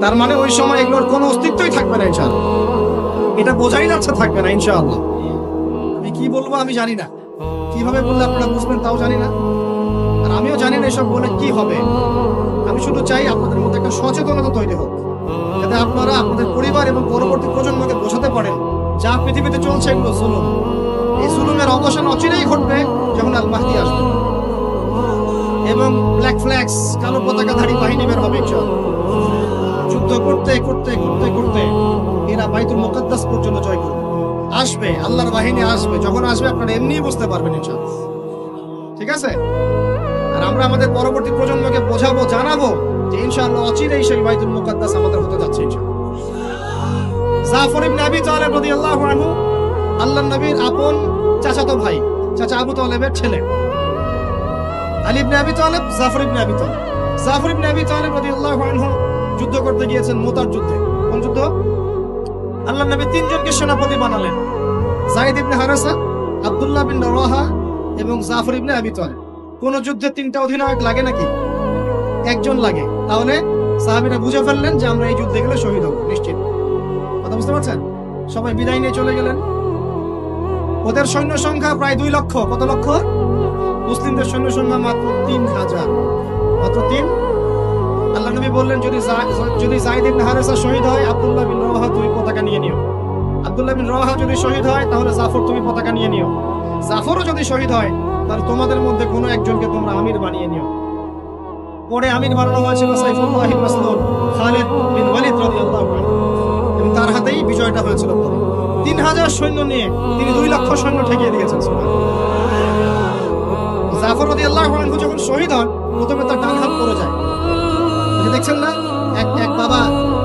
তার মানে ওই সময় এগুলোর কোনো অস্তিত্বই থাকবে না ইনশাআল্লাহ। এটা বোঝাই যাচ্ছে থাকবে না ইনশাআল্লাহ। আমি কি বলবো আমি জানি না, কিভাবে বললে আপনারা বুঝবেন তাও জানি না, আর আমিও জানি না এসব বলে কি হবে। আমি শুধু চাই আপনাদের মধ্যে একটা সচেতনতা তৈরি হোক, যাতে আপনারা আপনাদের পরিবার এবং পরবর্তী প্রজন্মকে বোঝাতে পারেন যা পৃথিবীতে চলছে এগুলো জুলুম। এই জুলুমের অবসান অচিরেই ঘটবে যখন আল মাহদি আসবে এবং ব্ল্যাক ফ্ল্যাগস, কালো পতাকাধারী বাহিনী বের হবে ইনশাআল্লাহ। যুদ্ধ করতে করতে করতে করতে এরা বাইতুল মুকাদ্দাস পর্যন্ত জয় করবে। আসবে, আল্লাহর বাহিনী আসবে, যখন আসবে আপনারা এমনিই বুঝতে পারবেন ইনশাআল্লাহ। ঠিক আছে? আর আমরা আমাদের পরবর্তী প্রজন্মকে বোঝাবো, জানাবো যে ইনশাআল্লাহ অচিরেই সেই বাইতুল মুকাদ্দাস আমাদের হতে যাচ্ছে ইনশাআল্লাহ। জাফর ইবনে আবি তালেব রাদিয়াল্লাহু আনহু আল্লাহর নবীর আপন চাচাতো ভাই, চাচা আবু তালেবের ছেলে। আলী ইবনে আবি তালেব, জাফর ইবনে আবি তালেব। জাফর ইবনে আবি তালেব রাদিয়াল্লাহু আনহু যুদ্ধ করতে গিয়েছেন, মুতার যুদ্ধে। কোন যুদ্ধ? আল্লাহর নবী 3 জনকে সেনাপতি বানালেন, যায়েদ ইবনে হারেসা, আব্দুল্লাহ বিন রাওয়াহা এবং জাফর ইবনে আবি তালেব। কোন যুদ্ধে 3টা অধিনায়ক লাগে নাকি? একজন লাগে। তাহলে সাহাবীরা বুঝে ফেললেন যে আমরা এই যুদ্ধে গেলে শহীদ হব নিশ্চিত। কথা বুঝতে পারছেন? সবাই বিদায় নিয়ে চলে গেলেন। ওদের সৈন্য সংখ্যা প্রায় 2 লক্ষ। কত লক্ষ? মুসলিমদের সৈন্য সংখ্যা মাত্র 3000, মাত্র 3। আল্লাহ নবী বললেন যদি যায়েদ ইবনে হারেসা শহীদ হয়, আব্দুল্লাহ বিন রাওয়াহা তুমি পতাকা নিয়ে নিও। আব্দুল্লাহ বিন রাওয়াহা যদি শহীদ হয় তাহলে জাফর তুমি পতাকা নিয়ে নিও। জাফরও যদি শহীদ হয় তাহলে তোমাদের মধ্যে কোনো একজনকে তোমরা আমির বানিয়ে নিও। পরে আমির বানানো হয়েছিল সাইফুল্লাহ মাসলুল খালিদ বিন ওয়ালিদ রাদিয়াল্লাহু আনহু, এবং তার হাতেই বিজয়টা হয়েছিল। পরে 3000 সৈন্য নিয়ে তিনি 2 লক্ষ সৈন্য ঠেকিয়ে দিয়েছেন। জাফর রাদিয়াল্লাহু আনহু যখন শহীদ হন, প্রথমে তার ডান হাত পড়ে যায়। দেখছেন না, এক বাবা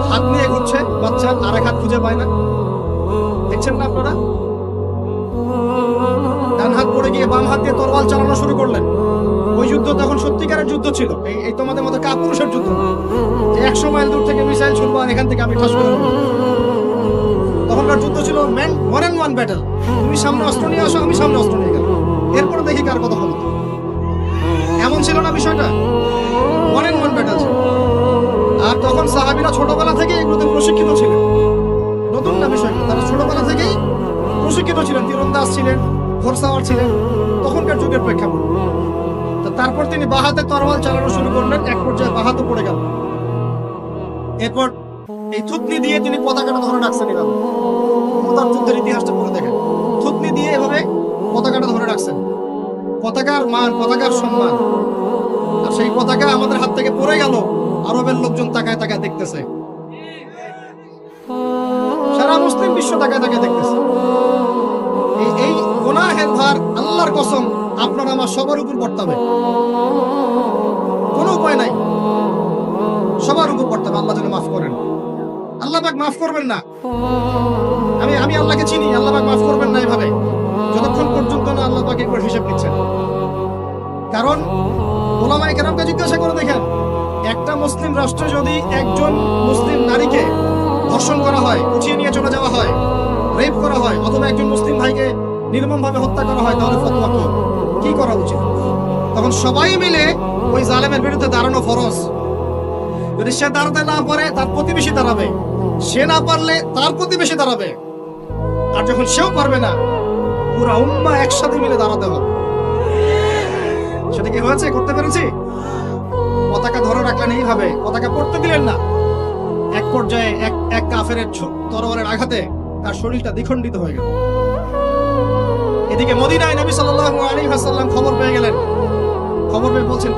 হাত নিয়ে ঘুরছে, বাচ্চার আরেক হাত খুঁজে পায় না। দেখছেন না আপনারা? ডান হাত পড়ে গিয়ে বাম হাত দিয়ে তরোয়াল চালানো শুরু করলেন। ওই যুদ্ধ তখন সত্যিকারের যুদ্ধ ছিল, এই তোমাদের মতো কাপুরুষের যুদ্ধ, যে 100 মাইল দূর থেকে মিসাইল ছুড়বো আর এখান থেকে আমি ঠাস করে দেবো। তখনকার যুদ্ধ ছিল man one and one battle. তুমি সামনে অস্ত্র নিয়ে আসো, আমি সামনে অস্ত্র নিয়ে গেলাম, এরপরে দেখি কার কথা হলো। এমন ছিল না বিষয়টা? ওয়ান অ্যান্ড ওয়ান ব্যাটল ছিল। আর তখন সাহাবীরা ছোটবেলা থেকে এগুলোতে প্রশিক্ষিত ছিলেন। নতুন না বিষয়টা, তারা ছোটবেলা থেকেই প্রশিক্ষিত ছিলেন, তীরন্দাজ ছিলেন, ঘোড়সাওয়ার ছিলেন, তখনকার যুগের প্রেক্ষাপট। তারপর তিনি বাহাতে তরোয়াল চালানো শুরু করলেন, এক পর্যায়ে বাহাতে পড়ে গেল। এরপর এই থুতনি দিয়ে তিনি পতাকাটা ধরে রাখছেন। এভাবে মুতার যুদ্ধের ইতিহাসটা পড়ে দেখেন, থুতনি দিয়ে এভাবে পতাকাটা ধরে রাখছেন। পতাকার মান, পতাকার সম্মান। আর সেই পতাকা আমাদের হাত থেকে পড়ে গেল, আরবের লোকজন তাকায় তাকায় দেখতেছে, সারা মুসলিম বিশ্ব তাকায় তাকায় দেখতেছে। এই গুনাহের ভার আল্লাহর কসম আপনার আমার সবার উপর বর্তাবে, কোনো উপায় নাই, সবার উপর বর্তাবে। আল্লাহ যেন মাফ করেন, আল্লাহ পাক মাফ করবেন না। আমি আল্লাহকে চিনি, আল্লাহ পাক মাফ করবেন না এভাবে, যতক্ষণ পর্যন্ত না আল্লাহ পাক একবার হিসাব নিচ্ছেন। কারণ ওলামায়ে কেরামকে জিজ্ঞাসা করে দেখেন, একটা মুসলিম রাষ্ট্রে যদি একজন মুসলিম নারীকে ধর্ষণ করা হয়, উঠিয়ে নিয়ে চলে যাওয়া হয়, রেপ করা হয়, অথবা একজন মুসলিম ভাইকে নির্মমভাবে হত্যা করা হয়, তাহলে ফতোয়া কি করা উচিত? তখন সবাই মিলে ওই জালেমের বিরুদ্ধে দাঁড়ানো ফরজ। যদি সে দাঁড়াতে না পারে, তার প্রতিবেশী দাঁড়াবে, সে না পারলে তার প্রতিবেশী দাঁড়াবে, আর যখন সেও পারবে না, পুরা উম্মাহ একসাথে মিলে দাঁড়াতে হবে। সেটা কি হয়েছে? করতে পেরেছি? পতাকা ধরে রাখলেন এইভাবে, পতাকা পড়তে দিলেন না। এক পর্যায়ে এক কাফেরের তরবারের আঘাতে তার শরীরটা দ্বিখণ্ডিত হয়ে গেল। এদিকে মদিনায় নবী সাল্লাল্লাহু আলাইহি ওয়াসাল্লাম খবর পেয়ে গেলেন। খবর পেয়ে বলছেন,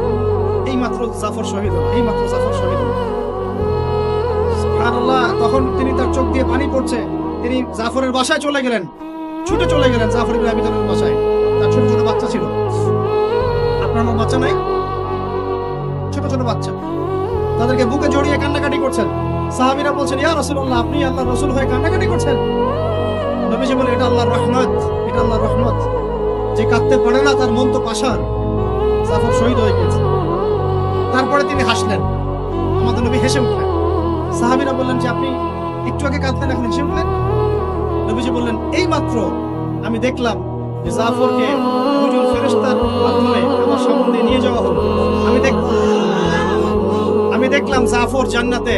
এইমাত্র জাফর শহীদ হলো, এইমাত্র জাফর শহীদ হলো। সুবহানাল্লাহ। তখন তিনি, তার চোখ দিয়ে পানি পড়ছে, তিনি জাফরের বাসায় চলে গেলেন, ছুটে চলে গেলেন জাফর ইবনে আবি তালিবের বাসায়। তার ছোট ছোট বাচ্চা ছিল। আপনার আমার বাচ্চা নাই? ছোট ছোট বাচ্চা, তাদেরকে বুকে জড়িয়ে কান্নাকাটি করছেন। সাহাবীরা বলছেন, ইয়া রাসূলুল্লাহ, আপনি আল্লাহর রাসূল হয়ে কান্নাকাটি করছেন? নবীজি বলেন, এটা আল্লাহর রহমত, এটা আল্লাহর রহমত। যে কাঁদতে পারে না তার মন তো পাষাণ। জাফর শহীদ হয়ে গেছে। তারপরে তিনি হাসলেন, আমাদের নবী হেসে উঠলেন। সাহাবীরা বললেন যে, আপনি একটু আগে কাঁদলেন, এখন হেসে উঠলেন? নবীজি বললেন, এই মাত্র আমি দেখলাম যে জাফরকে দুজন ফেরেশতার মাধ্যমে আমার সামনে দিয়ে নিয়ে যাওয়া হলো। আমি দেখলাম জাফর জান্নাতে,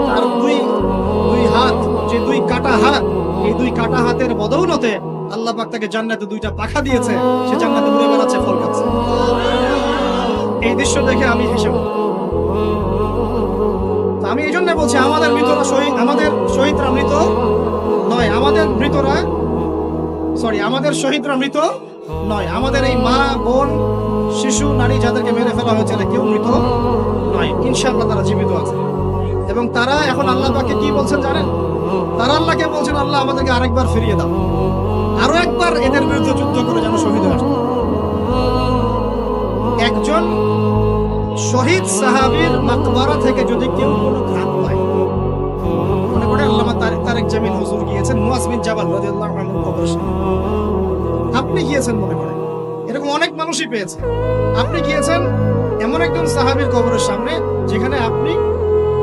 তার দুই হাত, যে দুই কাটা হাত, এই দুই কাটা হাতের বদৌলতে আল্লাহ পাক তাকে জান্নাতে দুইটা পাখা দিয়েছে, সে জান্নাতে উড়ে বেড়াচ্ছে, ফল খাচ্ছে। এই দৃশ্য দেখে আমি হেসে উঠলাম। আমি এই জন্য বলছি, আমাদের মৃতরা শহীদ, আমাদের শহীদরা মৃত নয়, আমাদের শহীদরা মৃত নয়। আমাদের এই মা, বোন, শিশু, নারী যাদেরকে মেরে ফেলা হয়েছে, কেউ মৃত নয়। ইনশাআল্লাহ তারা জীবিত আছে, এবং তারা এখন আল্লাহ পাককে কি বলছেন জানেন? তারা আল্লাহকে বলছেন, আল্লাহ আমাদেরকে আরেকবার ফিরিয়ে দাও, আরো একবার এদের বিরুদ্ধে যুদ্ধ করে যেন শহীদ হয়ে আসে। একজন শহীদ সাহাবীর মাকবারা থেকে যদি কেউ কোনো ঘাত পায়, মনে করে আল্লামা তারেক জামিল হুজুর গিয়েছেন মুয়াজ বিন জাবাল রাদিয়াল্লাহু আনহু কবরের সামনে, আপনি গিয়েছেন, মনে করে এরকম অনেক মানুষই পেয়েছে। আপনি গিয়েছেন এমন একজন সাহাবীর কবরের সামনে, যেখানে আপনি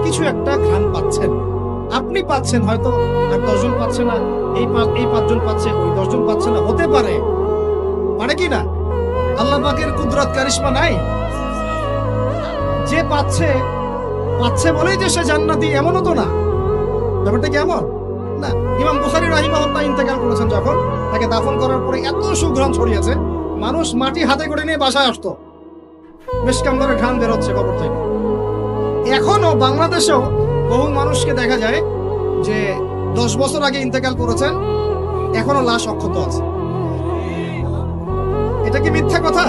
কিছু একটা ঘ্রাণ পাচ্ছেন, আপনি পাচ্ছেন, হয়তো আর 10 জন পাচ্ছে না, এই 5 জন পাচ্ছে, ওই 10 জন পাচ্ছে না, হতে পারে, মানে কি না? আল্লাহ পাকের কুদরত কারিশমা নাই? যে পাচ্ছে বলেই যে সে জান্নাতি, এমনও তো না। ব্যাপারটা কেমন না? ইমাম বুখারী রাহিমাহুল্লাহ ইন্তেকাল করেছেন, যখন তাকে দাফন করার পরে এত সুঘ্রাণ ছড়িয়েছে, মানুষ মাটি হাতে করে নিয়ে বাসায় আসতো, মিশকাম্বরের ঘ্রাণ বেরোচ্ছে কবর থেকে। এখনো বাংলাদেশেও বহু মানুষকে দেখা যায় যে 10 বছর আগে ইন্তেকাল করেছেন, এখনো লাশ অক্ষত আছে। এটা কি মিথ্যা কথা?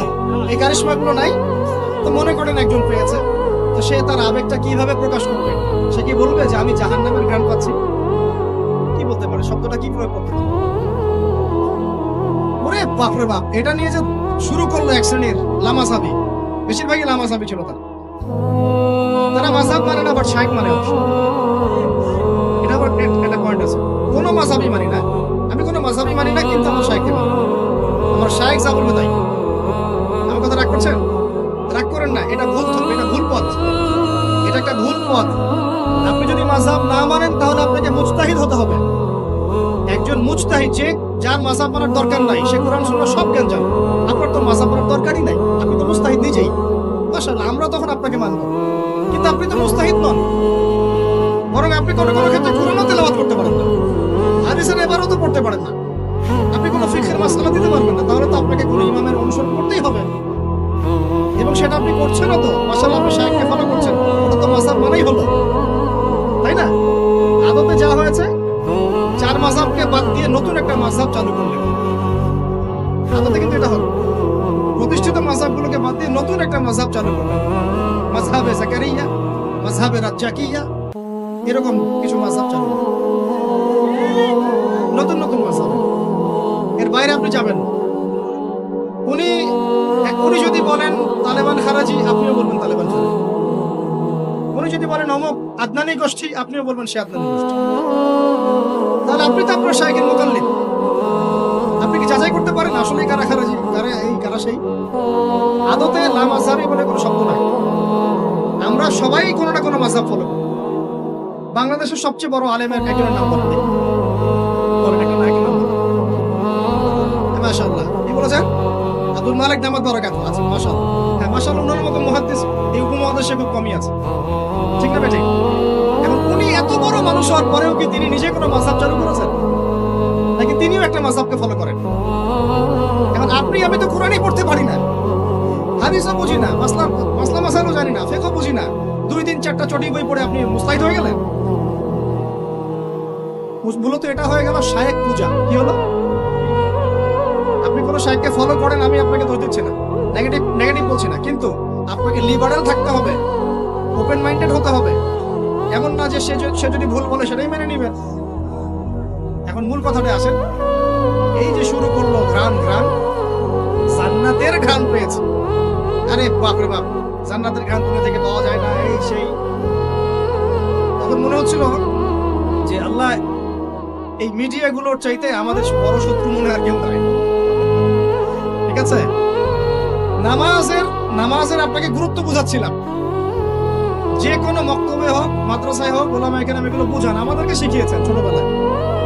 এই কারিশমাগুলো নাই? তো মনে করেন একজন পেয়েছে, তো সে তার আবেগটা কিভাবে প্রকাশ করবে? সে কি বলবে যে আমি জাহান্নামের ঘ্রাণ পাচ্ছি? কি বলতে পারে? শব্দটা কি প্রয়োগ করতে পারে? ওরে বাপ রে বাপ, এটা নিয়ে যে শুরু করলো এক শ্রেণীর লামাসাবি, বেশিরভাগই লামাসাবি ছিল তারা মাযহাব মানে না, বাট শাইখ মানে। এটা আবার একটা পয়েন্ট আছে, কোনো মাযহাবই মানি না, আমি কোনো মাযহাবই মানি না, কিন্তু আমার শাইখকে মানি, আমার শাইখ যা বলবে তাই। আমার কথা রাগ করছেন? রাগ করেন না, এটা ভুল থাকবে, এটা ভুল পথ, এটা একটা ভুল পথ। আপনি যদি মাযহাব না মানেন, তাহলে আপনাকে মুজতাহিদ হতে হবে। একজন মুজতাহিদ, যার মাযহাব মানার দরকার নাই, সে কোরআন সুন্নাহ সব জ্ঞান জানে। আপনার তো মাযহাব মানার দরকারই নাই, আপনি তো মুজতাহিদ নিজেই। মাশাআল্লাহ, আমরা তখন আপনাকে মানব, কিন্তু আপনি তো মুজতাহিদ নন। বরং আপনি কোনো ক্ষেত্রে কোরআনও তেলাওয়াত করতে পারেন না, হাদিসের ইবারতও পড়তে পারেন না, আপনি কোনো ফিকহের মাসআলা দিতে পারবেন না। তাহলে তো আপনাকে কোনো ইমামের অনুসরণ করতেই হবে, এবং সেটা আপনি করছেন না। তো মাশাআল্লাহ, আপনি শাইখকে ফলো করছেন, ওটা তো মাযহাব মানেই হলো, তাই না? আদতে যা হয়েছে, 4 মাযহাবকে বাদ দিয়ে নতুন একটা মাযহাব চালু করলেন, আদতে কিন্তু এটা হলো। প্রতিষ্ঠিত মাযহাবগুলোকে বাদ দিয়ে নতুন একটা মাযহাব চালু করলেন, মাযহাবে জাকারিয়া, মাযহাবে রাজ্জাকিয়া, এরকম কিছু মাযহাব চালু করলেন, নতুন নতুন মাযহাব। এর বাইরে আপনি যাবেন না। উনি যদি বলেন তালেবান খারাজি, আপনিও বলবেন তালেবান খারাজি। উনি যদি বলেন অমুক আদনানি গোষ্ঠী, আপনিও বলবেন সে আদনানি গোষ্ঠী। তাহলে আপনি তো আপনার শায়খের মুকাল্লিদ। আপনি কি যাচাই করতে পারেন আসলে কারা খারাজি, কারা সেই? আদতে লা মাযহাবি বলে কোনো শব্দ নাই। আমরা সবাই কোনো না কোনো মাযহাব ফলো করি। বাংলাদেশের সবচেয়ে বড় আলেমের একজনের নাম বলেন, বলেন একটা নাম। মাশাআল্লাহ, কি বলেছেন? আব্দুল মালিক দামাত বারাকাতুহু। আচ্ছা, মাশাআল্লাহ। হ্যাঁ, মাশাআল্লাহ, ওনার মতো মুহাদ্দিস এই উপমহাদেশে খুব কমই আছে, ঠিক না বেঠিক? এবং উনি এত বড় মানুষ হওয়ার পরেও কি তিনি নিজে কোনো মাযহাব চালু করেছেন, নাকি তিনিও একটা মাযহাবকে ফলো করেন? এখন আপনি আমি তো কোরআনই পড়তে পারি না, হাদিসও বুঝি না, মাসলা মাসাইলও জানি না, ফিকহ বুঝি না, 2-3-4টা চটি বই পড়ে আপনি মুস্তাহিদ হয়ে গেলেন। মূলত এটা হয়ে গেল শায়েখ পূজা। কি হলো? আপনি কোনো শায়েখকে ফলো করেন, আমি আপনাকে দোষ দিচ্ছি না, নেগেটিভ বলছি না, কিন্তু আপনাকে লিবারাল থাকতে হবে, ওপেন মাইন্ডেড হতে হবে। এমন না যে সে যদি ভুল বলে সেটাই মেনে নিবেন। এখন মূল কথাটা আসেন, এই যে শুরু করলো ঘ্রাণ জান্নাতের ঘ্রাণ পেয়েছে। আরে বাপরে বাপ, জান্নাতের ঘ্রাণ দুনিয়া থেকে পাওয়া যায় না, এই সেই। তখন মনে হচ্ছিল যে আল্লাহ, এই মিডিয়াগুলোর চাইতে আমাদের বড় শত্রু মনে আর কেউ নাই। ঠিক আছে, নামাজের আপনাকে গুরুত্ব বুঝাচ্ছিলাম। যে কোনো মক্তবে হোক, মাদ্রাসায় হোক, ওলামায়ে কেরাম এগুলো বুঝান, আমাদেরকে শিখিয়েছেন ছোটবেলায়।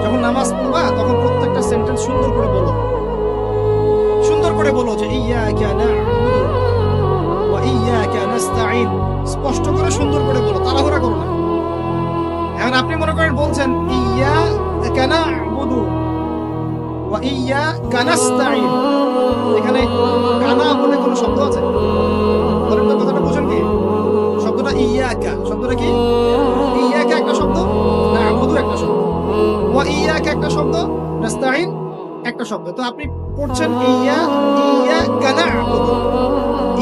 যখন নামাজ পড়বা তখন প্রত্যেকটা সেন্টেন্স সুন্দর করে বলো যে ইয়্যাকা না'বুদু ওয়া ইয়্যাকা নাস্তাঈন। স্পষ্ট করে সুন্দর করে বলো, তাড়াহুড়া করো না। এখন আপনি মনে করেন বলছেন ইয়্যাকা না'বুদু ওয়া ইয়্যাকা নাস্তাঈন, এখানে কানা বলে কোনো শব্দ আছে? বলেন তো, কথাটা বুঝেন কি? শব্দটা ইয়্যাকা, শব্দটা কি? ইয়্যাকা একটা শব্দ, না'বুদু একটা শব্দ, ওয়া ইয়্যাকা একটা শব্দ, নাস্তাঈন একটা শব্দ। তো আপনি পড়ছেন ইয়্যাকা না'বুদু,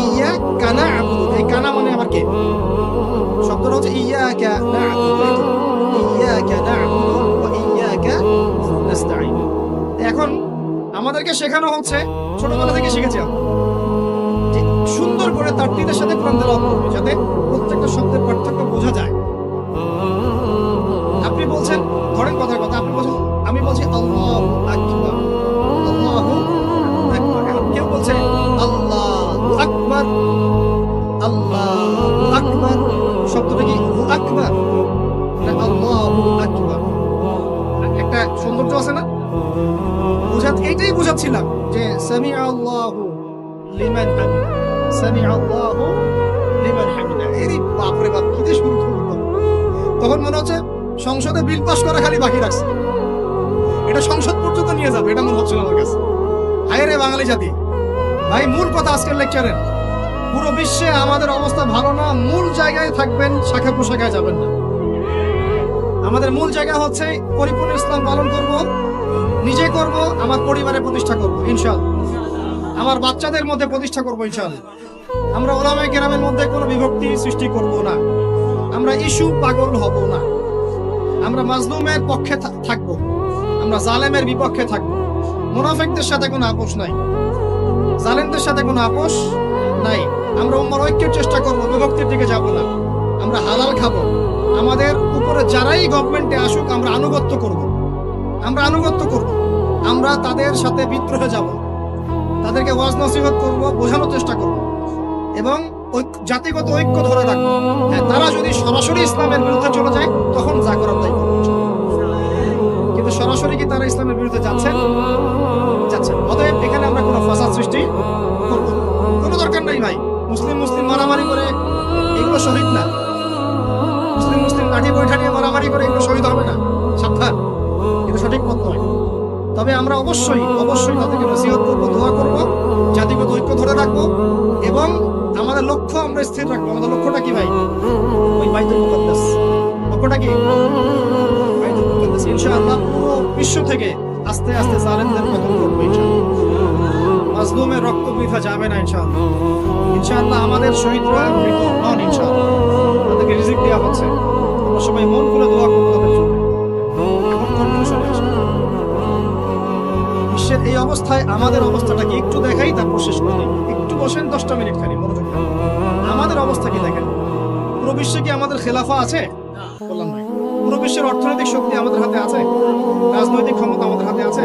ইয়্যাকা না'বুদু। এই কানা মানে আবার কে? শব্দটা হচ্ছে ইয়্যাকা না'বুদু, ইয়্যাকা না'বুদু ওয়া ইয়্যাকা নাস্তাঈন। এখন আমাদেরকে শেখানো হচ্ছে, ছোটবেলা থেকে শিখেছি যে সুন্দর করে তারতিলের সাথে কোরআন তেলাওয়াত করবে, যাতে প্রত্যেকটা শব্দের পার্থক্য বোঝা যায়। আপনি বলছেন, ধরেন কথার কথা, আপনি বলছেন, আমি বলছি আল্লাহু আকবার, আল্লাহু আকবার। এখন কেউ বলছে আল্লাহু আকবার, আল্লাহু আকবার। শব্দটা কি হু আকবার না আল্লাহু আকবার? একটা সৌন্দর্য আছে না? এইটাই বুঝাচ্ছিলাম যে সামিআ আল্লাহু লিমান হামিদা, সামিআ আল্লাহু লিমান হামিদা। এরই বাপরে বাপ, কি দিয়ে শুরু করলো! তখন মনে হচ্ছে সংসদে বিল পাস করা খালি বাকি রাখছে, এটা সংসদ পর্যন্ত নিয়ে যাবে, এটা মনে হচ্ছিল আমার কাছে। হায় রে বাঙালি জাতি! ভাই, মূল কথা আজকের লেকচারের, পুরো বিশ্বে আমাদের অবস্থা ভালো না। মূল জায়গায় থাকবেন, শাখা প্রশাখায় যাবেন না। আমাদের মূল জায়গা হচ্ছে পরিপূর্ণ ইসলাম পালন করব, নিজে করব, আমার পরিবারে প্রতিষ্ঠা করব ইনশাআল্লাহ, আমার বাচ্চাদের মধ্যে প্রতিষ্ঠা করব ইনশাআল্লাহ। আমরা উলামায়ে কেরামের মধ্যে কোনো বিভক্তি সৃষ্টি করব না, আমরা ইস্যু পাগল হব না, আমরা মাজলুমের পক্ষে থাকব, আমরা জালেমের বিপক্ষে থাকব। মুনাফিকদের সাথে কোনো আপোষ নাই, জালেমদের সাথে কোনো আপোষ নাই। আমরা উম্মার ঐক্যের চেষ্টা করব, বিভক্তির দিকে যাব না। আমরা হালাল খাবো, আমাদের উপরে যারাই গভর্নমেন্টে আসুক আমরা আনুগত্য করব, আমরা তাদের সাথে বিদ্রোহে যাব, তাদেরকে ওয়াজ নসিহত করব, বোঝানোর চেষ্টা করব, এবং জাতিগত ঐক্য ধরে রাখবো। হ্যাঁ, তারা যদি সরাসরি ইসলামের বিরুদ্ধে চলে যায় তখন যা করার তাই করব, কিন্তু সরাসরি কি তারা ইসলামের বিরুদ্ধে যাচ্ছেন? অতএব এখানে আমরা কোনো ফাসাদ সৃষ্টি করব না, কোনো দরকার নাই ভাই। মুসলিম মারামারি করে এগুলো শহীদ না, মুসলিম লাঠি বৈঠা নিয়ে মারামারি করে এগুলো শহীদ হবে না, সাবধান, কিন্তু সঠিক পথ নয়। তবে আমরা অবশ্যই তাদেরকে নসিহত করবো, দোয়া করব, জাতিগত ঐক্য ধরে রাখবো, এবং আমাদের লক্ষ্য আমরা স্থির রাখবো। আমাদের লক্ষ্যটা কি ভাই? ওই বাইতুল মুকাদ্দাস। লক্ষ্যটা কি? বাইতুল মুকাদ্দাস। ইনশাআল্লাহ পুরো বিশ্ব থেকে আস্তে আস্তে জালেমদের পতন করবো ইনশাআল্লাহ। মাজলুমের রক্ত বৃথা যাবে না ইনশাআল্লাহ। ইনশাআল্লাহ আমাদের শহীদরা মৃত নন ইনশাআল্লাহ, তাদেরকে রিজিক দেওয়া হচ্ছে। আমরা সবাই মন করে দোয়া করব তাদের জন্য। এখন কনক্লুশনে আসি। বিশ্বের এই অবস্থায় আমাদের অবস্থাটা কি একটু দেখাই, তারপর শেষ করে দিই। একটু বসেন 10টা মিনিট খালি মনোযোগ দিয়ে। আমাদের অবস্থা কি দেখেন? পুরো বিশ্বে কি আমাদের খেলাফা আছে? বললাম নাই। পুরো বিশ্বের অর্থনৈতিক শক্তি আমাদের হাতে আছে? রাজনৈতিক ক্ষমতা আমাদের হাতে আছে?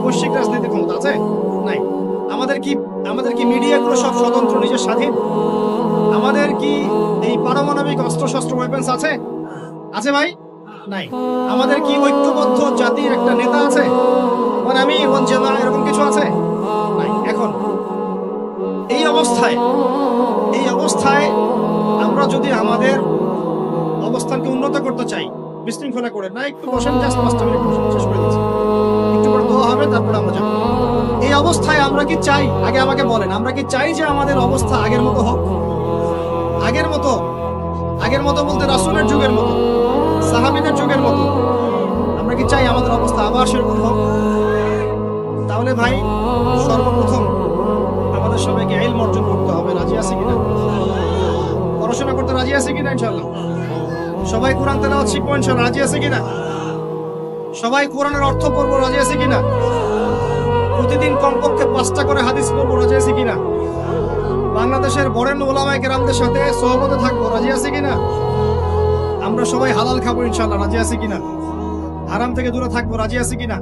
বৈশ্বিক রাজনৈতিক ক্ষমতা আছে? নাই। আমাদের কি মিডিয়াগুলো সব স্বতন্ত্র, নিজের স্বাধীন? আমাদের কি এই পারমাণবিক অস্ত্র-শস্ত্র ওয়েপন্স আছে? আছে ভাই? নাই। আমাদের কি ঐক্যবদ্ধ জাতির একটা নেতা আছে? মানে আমি জামা এরকম কিছু আছে? নাই। এখন এই অবস্থায় আমরা যদি আমাদের অবস্থানকে উন্নত করতে চাই, বিশৃঙ্খলা করে না, একটু বসেন, জাস্ট 5টা মিনিট বসেন, শেষ করে দিচ্ছি। একটু পরে দোয়া হবে, তারপরে আমরা যাবো। এই অবস্থায় আমরা কি চাই? আগে আমাকে বলেন, আমরা কি চাই যে আমাদের অবস্থা আগের মতো হোক? আগের মতো বলতে রাসূলের যুগের মতো, সাহাবীদের যুগের মতো আমরা কি চাই আমাদের অবস্থা আবার সেরকম হোক? তাহলে ভাই সর্বপ্রথম আমাদের সবাইকে ইলম অর্জন করতে হবে। রাজি আছে কিনা? পড়াশোনা করতে রাজি আছে কিনা? ইনশাআল্লাহ সবাই কোরআন তেলাওয়াত শিখবো ইনশাআল্লাহ। রাজি আছে কিনা? সবাই কোরআনের অর্থ পড়বো। রাজি আছে কিনা? প্রতিদিন কমপক্ষে 5টা করে হাদিস পড়বো। রাজি আছে কিনা? বাংলাদেশের বরেণ্য উলামায়ে কেরামদের সাথে সোহবতে থাকবো। রাজি আছে কিনা? আমরা সবাই হালাল খাবো ইনশাআল্লাহ। রাজি আছে কিনা? হারাম থেকে দূরে থাকবো। রাজি আছে কিনা?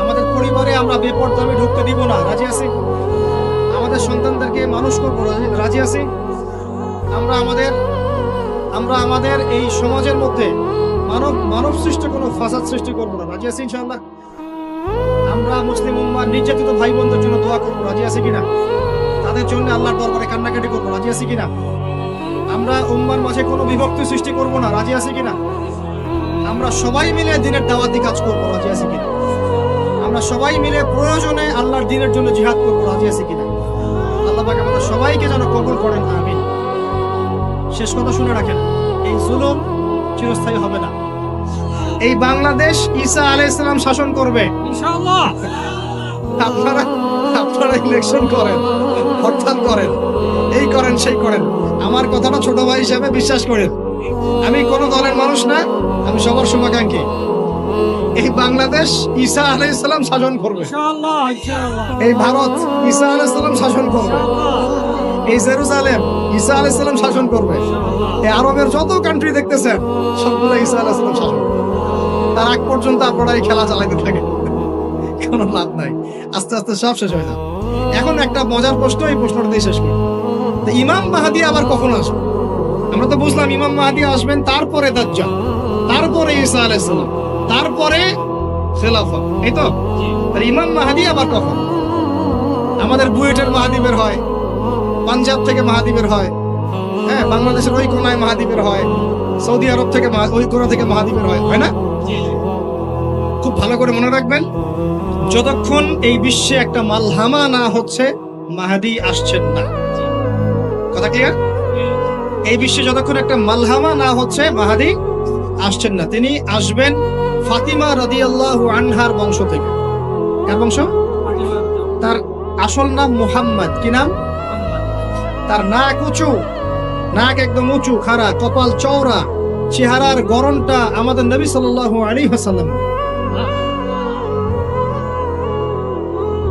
আমাদের পরিবারে আমরা বেপরদামি ঢুকতে দিব না। রাজি আছি? আমাদের সন্তানদেরকে মানুষ করবো। রাজি আছি? আমরা আমাদের এই সমাজের মধ্যে মানব সৃষ্ট কোনো ফাসাদ সৃষ্টি করবো না। রাজি আছি ইনশাআল্লাহ? আমরা মুসলিম উম্মাহ নির্যাতিত ভাই বোনদের জন্য দোয়া করবো। রাজি আছি কিনা? তাদের জন্য আল্লাহর দরবারে কান্নাকাটি করবো। রাজি আছি কিনা? আমরা উম্মার মাঝে কোনো বিভক্তি সৃষ্টি করবো না। রাজি আছি কিনা? আমরা সবাই মিলে দ্বীনের দাওয়াতি কাজ করবো। রাজি আছি কিনা? আমরা সবাই মিলে প্রয়োজনে আল্লাহর দ্বীনের জন্য জিহাদ করবো। রাজি আছি কিনা? আল্লাহ পাক আমাদের সবাইকে যেন কবুল করেন, আমিন। শেষ কথা শুনে রাখেন, এই জুলুম চিরস্থায়ী হবে না। এই বাংলাদেশ ঈসা আলাইহিস সালাম শাসন করবে ইনশাআল্লাহ। আপনারা ইলেকশন করেন, হরতাল করেন, এই করেন সেই করেন, আমার কথাটা ছোট ভাই হিসেবে বিশ্বাস করেন। আমি কোন দলের মানুষ না, আমি সবার শুভাকাঙ্ক্ষী। এই বাংলাদেশ ঈসা আলাইহিস সালাম শাসন করবে ইনশাআল্লাহ। এই ভারত ঈসা আলাইহিস সালাম শাসন করবে। এই জেরুজালেম ঈসা আলাইহিস সালাম শাসন করবে। এই আরবের যত কান্ট্রি দেখতেছেন সবগুলো ঈসা আলাইহিস সালাম শাসন করবে। তার আগ পর্যন্ত আপনারা এই খেলা চালাতে থাকেন, কোনো লাভ নাই। আস্তে আস্তে সব শেষ হয়ে যাবে। এখন একটা মজার প্রশ্ন, এই প্রশ্নটা দিয়ে শেষ করি। ইমাম মাহদী আবার কখন আসবে? আমরা তো বুঝলাম ইমাম মাহদী আসবেন, তারপরে দাজ্জাল, তারপরে ঈসা আলাইহিস সালাম, তারপরে খেলাফত, এই তো। ইমাম মাহদী আবার কখন? আমাদের বুয়েটের মাহদী বের হয়, পাঞ্জাব থেকে মাহদী বের হয়, হ্যাঁ, বাংলাদেশের ওই কোনায় মাহদী বের হয়, সৌদি আরব থেকে ওই কোনা থেকে মাহদী বের হয় না? খুব ভালো করে মনে রাখবেন, যতক্ষণ এই বিশ্বে একটা মালহামা না হচ্ছে মাহদী আসছেন না। কথা ক্লিয়ার? এই বিশ্বে যতক্ষণ একটা মালহামা না হচ্ছে মাহদী আসছেন না। তিনি আসবেন ফাতিমা রাদিয়াল্লাহু আনহার বংশ থেকে। কার বংশ? তার আসল নাম মুহাম্মদ। কি নাম? তার নাক উঁচু, নাক একদম উঁচু খাড়া, কপাল চওড়া, চেহারার গড়নটা আমাদের নবী সাল্লাল্লাহু আলাইহি ওয়াসাল্লাম।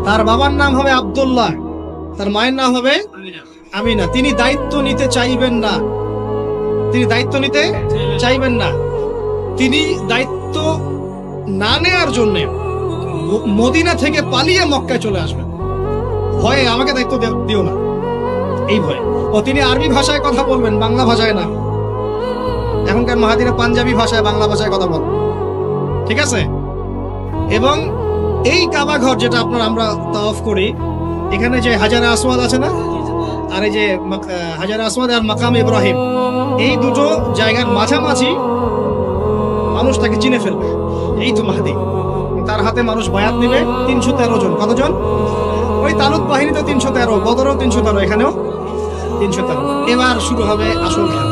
তার বাবার নাম হবে আব্দুল্লাহ, তার মায়ের নাম হবে আমিনা। তিনি দায়িত্ব নিতে চাইবেন না, তিনি দায়িত্ব নিতে চাইবেন না। তিনি দায়িত্ব না নেওয়ার জন্য মদিনা থেকে পালিয়ে মক্কায় চলে আসবেন। ভয়ে আমাকে দায়িত্ব দিও না, এই ভয়ে। ও তিনি আরবি ভাষায় কথা বলবেন, বাংলা ভাষায় না। এখনকার মাহাদিরা পাঞ্জাবি ভাষায়, বাংলা ভাষায় কথা বলবেন, ঠিক আছে? এবং এই কাবা ঘর যেটা আমরা তাওয়াফ করি, এখানে যে হাজারে আসওয়াদ আছে না, আর এই যে হাজারে আসওয়াদ আর মাকাম ইব্রাহিম, এই দুটো জায়গার মাঝামাঝি মানুষ তাকে চিনে ফেলবে, এই তো মাহদী। তার হাতে মানুষ বায়াত নেবে 313 জন। কতজন? ওই তালুত বাহিনীতে 313, বদরও 313, এখানেও 313। এবার শুরু হবে আসল খেলা।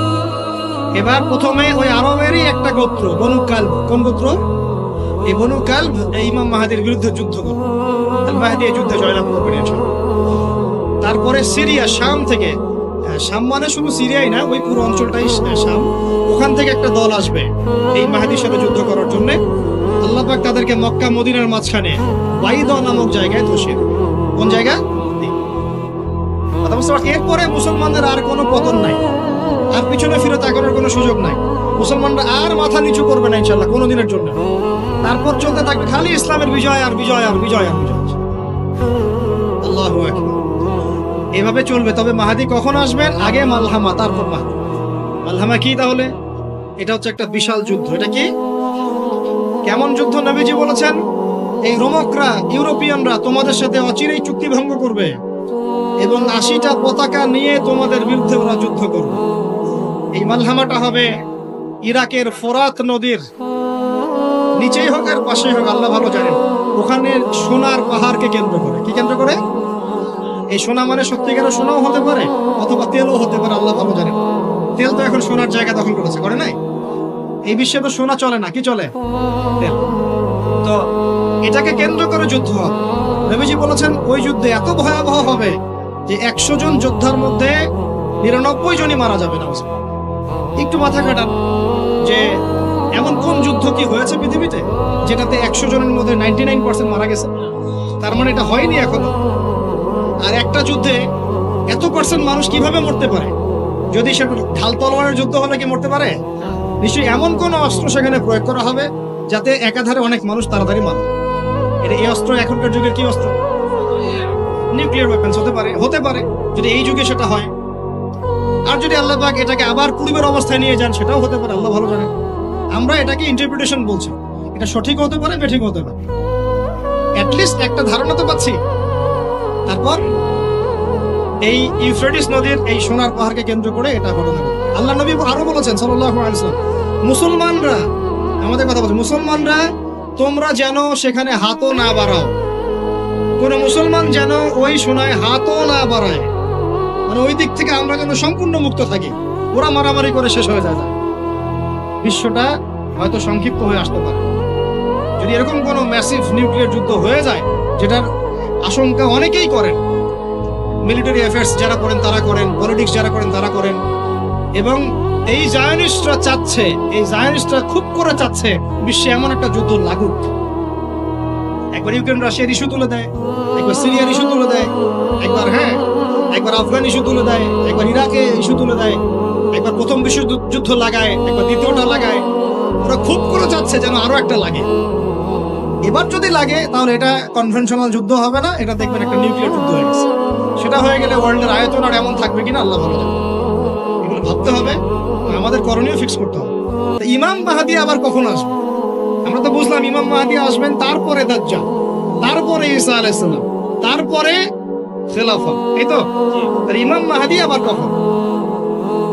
এবার প্রথমে ওই আরবেরই একটা গোত্র, বনু কালব। কোন গোত্র? এই বনু কালব এই ইমাম মাহাদির বিরুদ্ধে যুদ্ধ করবে। আল মাহদি এই যুদ্ধে জয়লাভ করবেন ইনশাআল্লাহ। তারপরে সিরিয়া, শাম থেকে, শাম মানে শুধু সিরিয়াই না, ওই পুরো অঞ্চলটাই শাম, ওখান থেকে একটা দল আসবে এই মাহদির সাথে যুদ্ধ করার জন্য। আল্লাহ পাক তাদেরকে মক্কা মদিনার মাঝখানে বাইদা নামক জায়গায় বসিয়ে দেবে। কোন জায়গা? এরপরে মুসলমানদের আর কোনো পতন নাই, আর পিছনে ফিরে তাকানোর কোনো সুযোগ নাই। মুসলমানরা আর মাথা নিচু করবে না ইনশাআল্লাহ কোনোদিনের জন্য। তারপর চলতে থাকবে খালি ইসলামের বিজয় আর বিজয় আর বিজয় আর বিজয়। আল্লাহু আকবার। এভাবে চলবে। তবে মাহাদি কখন আসবেন? আগে মালহামা, তারপর মাহাদি। মালহামা কি তাহলে? এটা হচ্ছে একটা বিশাল যুদ্ধ। এটা কি? কেমন যুদ্ধ? নবীজি বলেছেন এই রোমকরা, ইউরোপিয়ানরা তোমাদের সাথে অচিরেই চুক্তি ভঙ্গ করবে এবং 80টা পতাকা নিয়ে তোমাদের বিরুদ্ধে ওরা যুদ্ধ করবে। এই মালহামাটা হবে ইরাকের ফোরাত নদীর নিচেই হোক আর পাশেই হোক, আল্লাহ ভালো জানেন। ওখানে সোনার পাহাড়কে কেন্দ্র করে। কি কেন্দ্র করে? এই সোনা মানে সত্যিকারের সোনাও হতে পারে, অথবা তেলও হতে পারে, আল্লাহ ভালো জানেন। তেল তো এখন সোনার জায়গা দখল করেছে, করে নাই? এই বিশ্বে তো সোনা চলে না, কি চলে? তেল। তো এটাকে কেন্দ্র করে যুদ্ধ হবে। নবীজি বলেছেন ওই যুদ্ধে এত ভয়াবহ হবে যে 100 জন যোদ্ধার মধ্যে 99 জনই মারা যাবে না। একটু মাথা কাটান যে এমন কোন যুদ্ধ কি হয়েছে পৃথিবীতে যেটাতে 100 জনের মধ্যে 99% মারা গেছে? তার মানে এটা হয়নি এখনো। আর একটা যুদ্ধে এত পার্সেন্ট মানুষ কিভাবে মরতে পারে? যদি সেটা ঢাল তলোয়ারের যুদ্ধ হলে কি মরতে পারে? নিশ্চয়ই এমন কোন অস্ত্র সেখানে প্রয়োগ করা হবে যাতে একাধারে অনেক মানুষ তাড়াতাড়ি মারে। এটা এই অস্ত্র এখনকার যুগের কি অস্ত্র? নিউক্লিয়ার ওয়েপন্স হতে পারে, হতে পারে যদি এই যুগে সেটা হয়। আর যদি আল্লাহ পাক এটাকে আবার পূর্বের অবস্থায় নিয়ে যান, সেটাও হতে পারে, আল্লাহ ভালো জানেন। আমরা এটাকে ইন্টারপ্রিটেশন বলছি, এটা সঠিক হতে পারে, বেঠিক হতে পারে, অ্যাটলিস্ট একটা ধারণা তো পাচ্ছি। তারপর এই ইউফ্রেটিস নদীর এই সোনার পাহাড়কে কেন্দ্র করে এটা ঘটনা ঘটে। আল্লাহ নবী আরো বলেছেন সাল্লাল্লাহু আলাইহি ওয়াসাল্লাম, মুসলমানরা, আমাদের কথা বলছে, মুসলমানরা তোমরা যেন সেখানে হাতও না বাড়াও। কোন মুসলমান যেন ওই সোনায় হাতও না বাড়ায়, মানে ওই দিক থেকে আমরা যেন সম্পূর্ণ মুক্ত থাকি। ওরা মারামারি করে শেষ হয়ে যায়। বিশ্বটা হয়তো সংক্ষিপ্ত হয়ে আসতে পারে যদি এরকম কোনো ম্যাসিভ নিউক্লিয়ার যুদ্ধ হয়ে যায়, যেটার আশঙ্কা অনেকেই করেন। মিলিটারি অ্যাফেয়ার্স যারা করেন তারা করেন, পলিটিক্স যারা করেন তারা করেন। এবং এই জায়নিস্টরা চাচ্ছে, এই জায়নিস্টরা খুব করে চাচ্ছে বিশ্বে এমন একটা যুদ্ধ লাগুক। একবার ইউক্রেন রাশিয়ার ইস্যু তুলে দেয়, একবার সিরিয়ার ইস্যু তুলে দেয়, একবার আফগান ইস্যু তুলে দেয়, একবার ইরাকে ইস্যু তুলে দেয়, একবার প্রথম বিশ্বযুদ্ধ লাগায়, একবার দ্বিতীয়টা লাগায়। ওরা খুব করে চাচ্ছে যেন আরো একটা লাগে। এবার যদি লাগে তাহলে এটা কনভেনশনাল যুদ্ধ হবে না, এটা দেখবেন একটা নিউক্লিয়ার যুদ্ধ হয়ে গেছে। সেটা হয়ে গেলে ওয়ার্ল্ডের আয়তন আর এমন থাকবে কিনা আল্লাহ ভালো জানে। এগুলো ভাবতে হবে, আমাদের করণীয় ফিক্স করতে হবে। ইমাম মাহাদি আবার কখন আসবে? আমরা তো বুঝলাম ইমাম মাহাদি আসবেন, তারপরে দাজ্জাল, তারপরে ঈসা আলাইহিস সালাম, তারপরে খেলাফত, এই তো। ইমাম মাহাদি আবার কখন?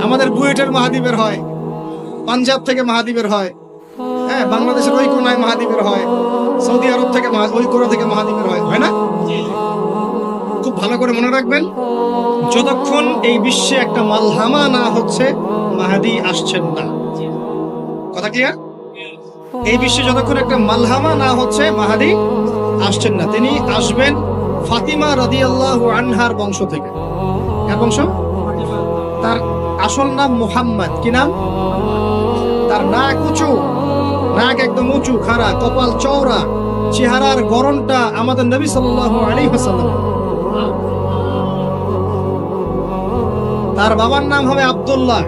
আমাদের বুয়েটের মাহাদি বের হয়, পাঞ্জাব থেকে মাহাদি বের হয়, হ্যাঁ, বাংলাদেশের ওই কোনায় মাহাদি বের হয়, সৌদি আরব থেকে ওই কোনা থেকে মাহাদি বের হয় না? খুব ভালো করে মনে রাখবেন, যতক্ষণ এই বিশ্বে একটা মালহামা না হচ্ছে মাহাদি আসছেন না। কথা ক্লিয়ার? এই বিশ্বে যতক্ষণ একটা মালহামা না হচ্ছে মাহাদি আসছেন না। তিনি আসবেন ফাতিমা রাদিয়াল্লাহু আনহার বংশ থেকে। কার বংশ? তার আসল নাম মুহাম্মদ। কি নাম? তার নাক উঁচু, নাক একদম উঁচু, খাড়া, কপাল চওড়া, চেহারার গড়নটা আমাদের নবী সাল্লাল্লাহু আলাইহি ওয়াসাল্লাম। তার বাবার নাম হবে আব্দুল্লাহ,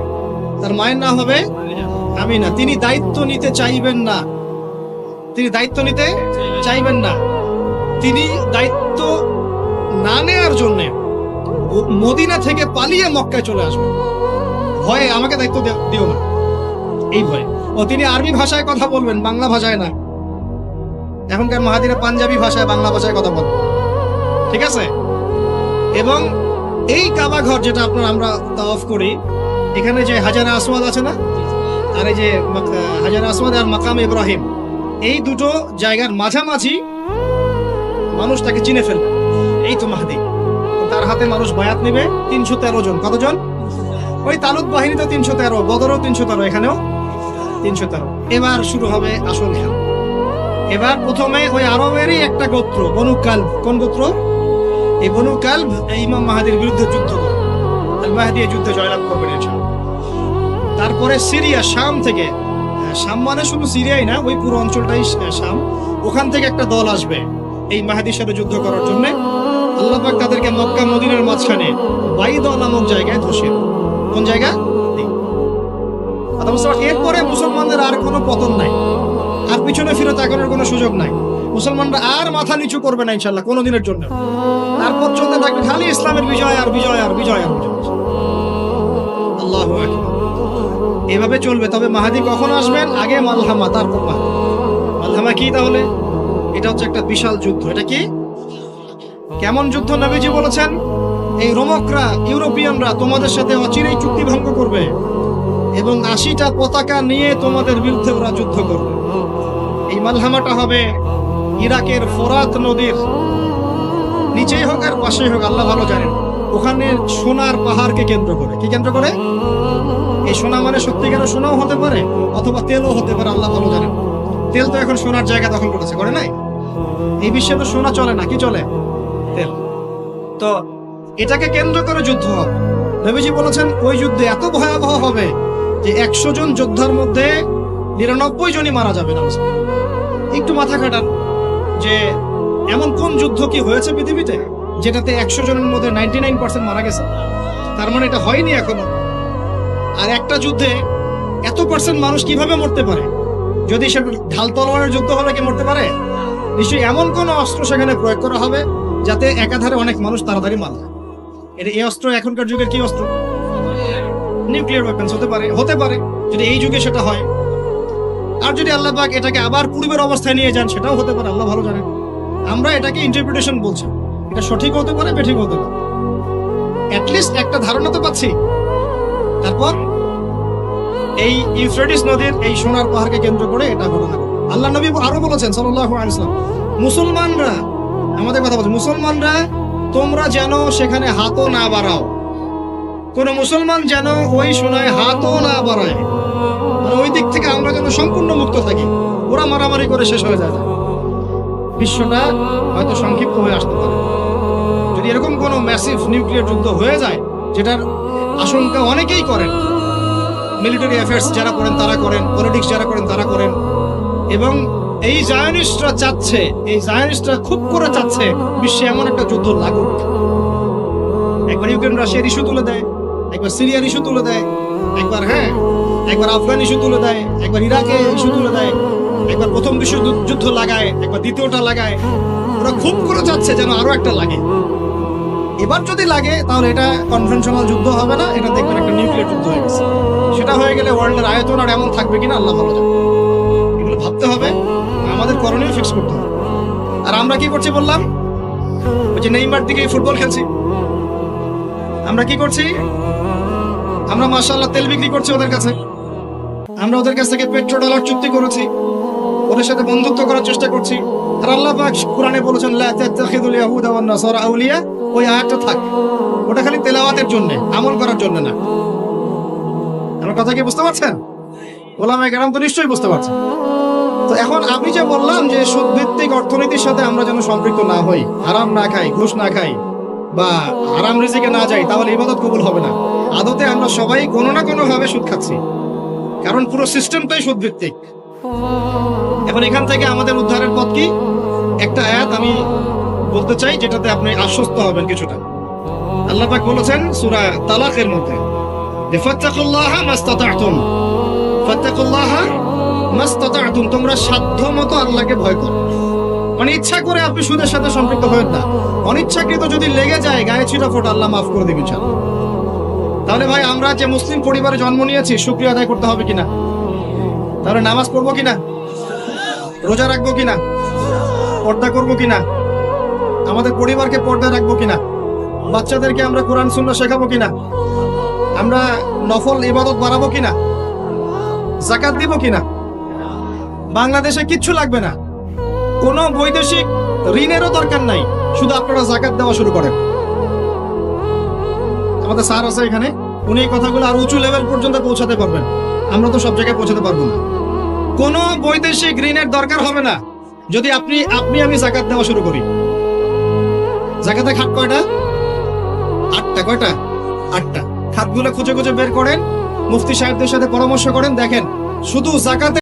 তার মায়ের নাম হবে আমিনা। তিনি দায়িত্ব নিতে চাইবেন না, তিনি দায়িত্ব নিতে চাইবেন না। তিনি দায়িত্ব না নেওয়ার জন্য মদিনা থেকে পালিয়ে মক্কায় চলে আসবেন। ভয়ে আমাকে দায়িত্ব দিও না, এই ভয়ে। ও তিনি আরবি ভাষায় কথা বলবেন, বাংলা ভাষায় না। এখনকার মাহাদিরা পাঞ্জাবি ভাষায়, বাংলা ভাষায় কথা বলবেন, ঠিক আছে? এবং এই কাবা ঘর যেটা আমরা তাওয়াফ করি, এখানে যে হাজারে আসওয়াদ আছে না, আর এই যে হাজারে আসওয়াদ আর মাকাম ইব্রাহিম, এই দুটো জায়গার মাঝামাঝি মানুষ তাকে চিনে ফেলবে, এই তো মাহদি। তার হাতে মানুষ বায়াত নেবে 313 জন। কতজন? ওই তালুত বাহিনীতে 313, বদরও 313, এখানেও 313। এবার শুরু হবে আসল খেলা। এবার প্রথমে ওই আরবেরই একটা গোত্র বনু কালব, কোন গোত্র? এই বনু কালব এই ইমাম মাহাদির বিরুদ্ধে যুদ্ধ করবে। আল মাহদি এই যুদ্ধে জয়লাভ করবেন ইনশাআল্লাহ। তারপরে সিরিয়া, শাম থেকে, শাম মানে শুধু সিরিয়াই না, ওই পুরো অঞ্চলটাই শাম, ওখান থেকে একটা দল আসবে এই মাহাদির সাথে যুদ্ধ করার জন্য। আল্লাহ পাক তাদেরকে মক্কা মদিনার মাঝখানে বাইদা নামক জায়গায় ধসিয়ে দেন। কোন জায়গা? এরপরে মুসলমানদের আর কোনো পতন নাই, আর পিছনে ফিরে তাকানোর কোনো সুযোগ নাই। মুসলমানরা আর মাথা নিচু করবে না ইনশাআল্লাহ কোনোদিনের জন্য। তারপর চলতে থাকবে খালি ইসলামের বিজয় আর বিজয় আর বিজয় আর বিজয়। আল্লাহু আকবার। এভাবে চলবে। তবে মাহাদি কখন আসবেন? আগে মালহামা, তারপর মাহাদি। মালহামা কি তাহলে? এটা হচ্ছে একটা বিশাল যুদ্ধ। এটা কি? কেমন যুদ্ধ? নবীজি বলেছেন এই রোমকরা, ইউরোপিয়ানরা তোমাদের সাথে অচিরেই চুক্তি ভঙ্গ করবে এবং 80টা পতাকা নিয়ে তোমাদের বিরুদ্ধে ওরা যুদ্ধ করবে। এই মালহামাটা হবে ইরাকের ফোরাত নদীর নিচেই হোক আর পাশেই হোক, আল্লাহ ভালো জানেন। ওখানে সোনার পাহাড়কে কেন্দ্র করে। কি কেন্দ্র করে? এই সোনা মানে সত্যিকারের সোনাও হতে পারে অথবা তেলও হতে পারে, আল্লাহ ভালো জানেন। তেল তো এখন সোনার জায়গা দখল করেছে, করে নাই? এই বিশ্বে তো সোনা চলে না, কি চলে? তেল। তো এটাকে কেন্দ্র করে যুদ্ধ হবে। নবীজি বলেছেন ওই যুদ্ধে এত ভয়াবহ হবে যে 100 জন যোদ্ধার মধ্যে 99 জনই মারা যাবে না। একটু মাথা খাটান যে এমন কোন যুদ্ধ কি হয়েছে পৃথিবীতে যেটাতে 100 জনের মধ্যে 99% মারা গেছে? তার মানে এটা হয়নি এখনো। আর একটা যুদ্ধে এত পার্সেন্ট মানুষ কিভাবে মরতে পারে? যদি সে ঢাল তলোয়ারের যুদ্ধ হলে কি মরতে পারে? নিশ্চয়ই এমন কোন অস্ত্র সেখানে প্রয়োগ করা হবে যাতে একাধারে অনেক মানুষ তাড়াতাড়ি মারা যায়। এই অস্ত্র এখনকার যুগের কি অস্ত্র? নিউক্লিয়ার ওয়েপন্স হতে পারে যদি এই যুগে সেটা হয়। আর যদি আল্লাহ পাক এটাকে আবার পূর্বের অবস্থায় নিয়ে যান, সেটাও হতে পারে, আল্লাহ ভালো জানেন। আমরা এটাকে ইন্টারপ্রিটেশন বলছি, এটা সঠিক হতে পারে, বেঠিক হতে পারে, অ্যাটলিস্ট একটা ধারণা তো পাচ্ছি। তারপর এই ইউফ্রেটিস নদীর এই সোনার পাহাড়কে কেন্দ্র করে এটা ঘটনা ঘটে। আল্লাহ নবী আরো বলেছেন সাল্লাল্লাহু আলাইহি ওয়াসাল্লাম, মুসলমানরা, আমাদের কথা বলছে, মুসলমানরা তোমরা যেন সেখানে হাতও না বাড়াও। কোন মুসলমান যেন ওই সোনায় হাতও না বাড়ায়, মানে ওই দিক থেকে আমরা যেন সম্পূর্ণ মুক্ত থাকি। ওরা মারামারি করে শেষ হয়ে যায়, বিশ্বটা হয়তো সংক্ষিপ্ত হয়ে আসতে পারে। যদি এরকম কোনো ম্যাসিভ নিউক্লিয়ার যুদ্ধ হয়ে যায়, যেটার আশঙ্কা অনেকেই করেন, মিলিটারি অ্যাফেয়ার্স যারা করেন তারা করেন, পলিটিক্স যারা করেন তারা করেন, এবং এই জায়নিস্টরা চাচ্ছে, এই জায়নিস্টরা খুব করে চাচ্ছে বিশ্বে এমন একটা যুদ্ধ লাগুক। একবার ইউক্রেন রাশিয়ার ইস্যু তুলে দেয়, একবার সিরিয়ার ইস্যু তুলে দেয়, একবার আফগান ইস্যু তুলে দেয়, একবার ইরাকে ইস্যু তুলে দেয়, একবার প্রথম বিশ্বযুদ্ধ লাগায়, একবার দ্বিতীয়টা লাগায়। ওরা খুব করে চাচ্ছে যেন আরো একটা লাগে। এবার যদি লাগে তাহলে এটা কনভেনশনাল যুদ্ধ হবে না, এটা দেখবেন একটা নিউক্লিয়ার যুদ্ধ হয়ে গেছে। সেটা হয়ে গেলে ওয়ার্ল্ডের আয়তন আর এমন থাকবে কিনা আল্লাহ ভালো জানে। এগুলো ভাবতে হবে, আমাদের করণীয় ফিক্স করতে হবে। আর আমরা কি করছি বললাম? ওই যে নেইমার দিকে ফুটবল খেলছি। আমরা কি করছি? আমরা মাশাআল্লাহ তেল বিক্রি করছি ওদের কাছে। আমরা ওদের কাছ থেকে পেট্রো ডলার চুক্তি করেছি, ওদের সাথে বন্ধুত্ব করার চেষ্টা করছি। আর আল্লাহ পাক কোরআনে বলেছেন লা তাত্তাখিযুল ইয়াহুদা ওয়ান নাসারা আউলিয়া, ওই আয়াতটা থাক, ওটা খালি তেলাওয়াতের জন্য, আমল করার জন্য না। আমার কথা কি বুঝতে পারছেন? ওলামায়ে কেরাম তো নিশ্চয়ই বুঝতে পারছেন। তো এখন আমি যে বললাম যে সুদ ভিত্তিক অর্থনীতির সাথে আমরা যেন সম্পৃক্ত না হই, হারাম না খাই, ঘুষ না খাই, বা হারাম রিজিকে না যাই, তাহলে ইবাদত কবুল হবে না। আদতে আমরা সবাই কোনো না কোনো ভাবে সুদ খাচ্ছি, কারণ পুরো সিস্টেমটাই সুদ ভিত্তিক। এখন এখান থেকে আমাদের উদ্ধারের পথ কি? একটা আয়াত আমি বলতে চাই যেটাতে আপনি আশ্বস্ত হবেন কিছুটা। আল্লাহ পাক বলেছেন সূরা তালাকের মধ্যে, ফাত্তাকুল্লাহা মাস্তাতা'তুম, ফাত্তাকুল্লাহা মাস্তাতা'তুম, তোমরা সাধ্যমতো আল্লাহকে ভয় করো। মানে ইচ্ছা করে আপনি সুদের সাথে সম্পৃক্ত হবেন না, অনিচ্ছাকৃত যদি লেগে যায় গায়ে ছিটা ফোঁটা আল্লাহ মাফ করে দিবেন ইনশাআল্লাহ। তাহলে ভাই আমরা যে মুসলিম পরিবারে জন্ম নিয়েছি, শুকরিয়া আদায় করতে হবে কিনা? তাহলে নামাজ পড়বো কিনা, রোজা রাখবো কিনা, পর্দা করবো কিনা, আমাদের পরিবারকে পর্দা রাখবো কিনা, বাচ্চাদেরকে আমরা কোরআন সুন্নাহ শেখাবো কিনা, আমরা নফল ইবাদত বাড়াবো কিনা, যাকাত দিব কিনা। বাংলাদেশে কিচ্ছু লাগবে না, কোনো বৈদেশিক ঋণেরও দরকার নাই, শুধু আপনারা যাকাত দেওয়া শুরু করেন। আমাদের স্যার আছে এখানে, উনি এই কথাগুলো আর উঁচু লেভেল পর্যন্ত পৌঁছাতে পারবেন। আমরা তো সব জায়গায় পৌঁছাতে পারবো না। কোনো বৈদেশিক ঋণের দরকার হবে না, যদি আমি জাকাত দেওয়া শুরু করি, জাকাতে খাত কয়টা? 8টা। কয়টা? 8টা। খাতগুলো খুঁজে খুঁজে বের করেন, মুফতি সাহেবদের সাথে পরামর্শ করেন, দেখেন শুধু জাকাতে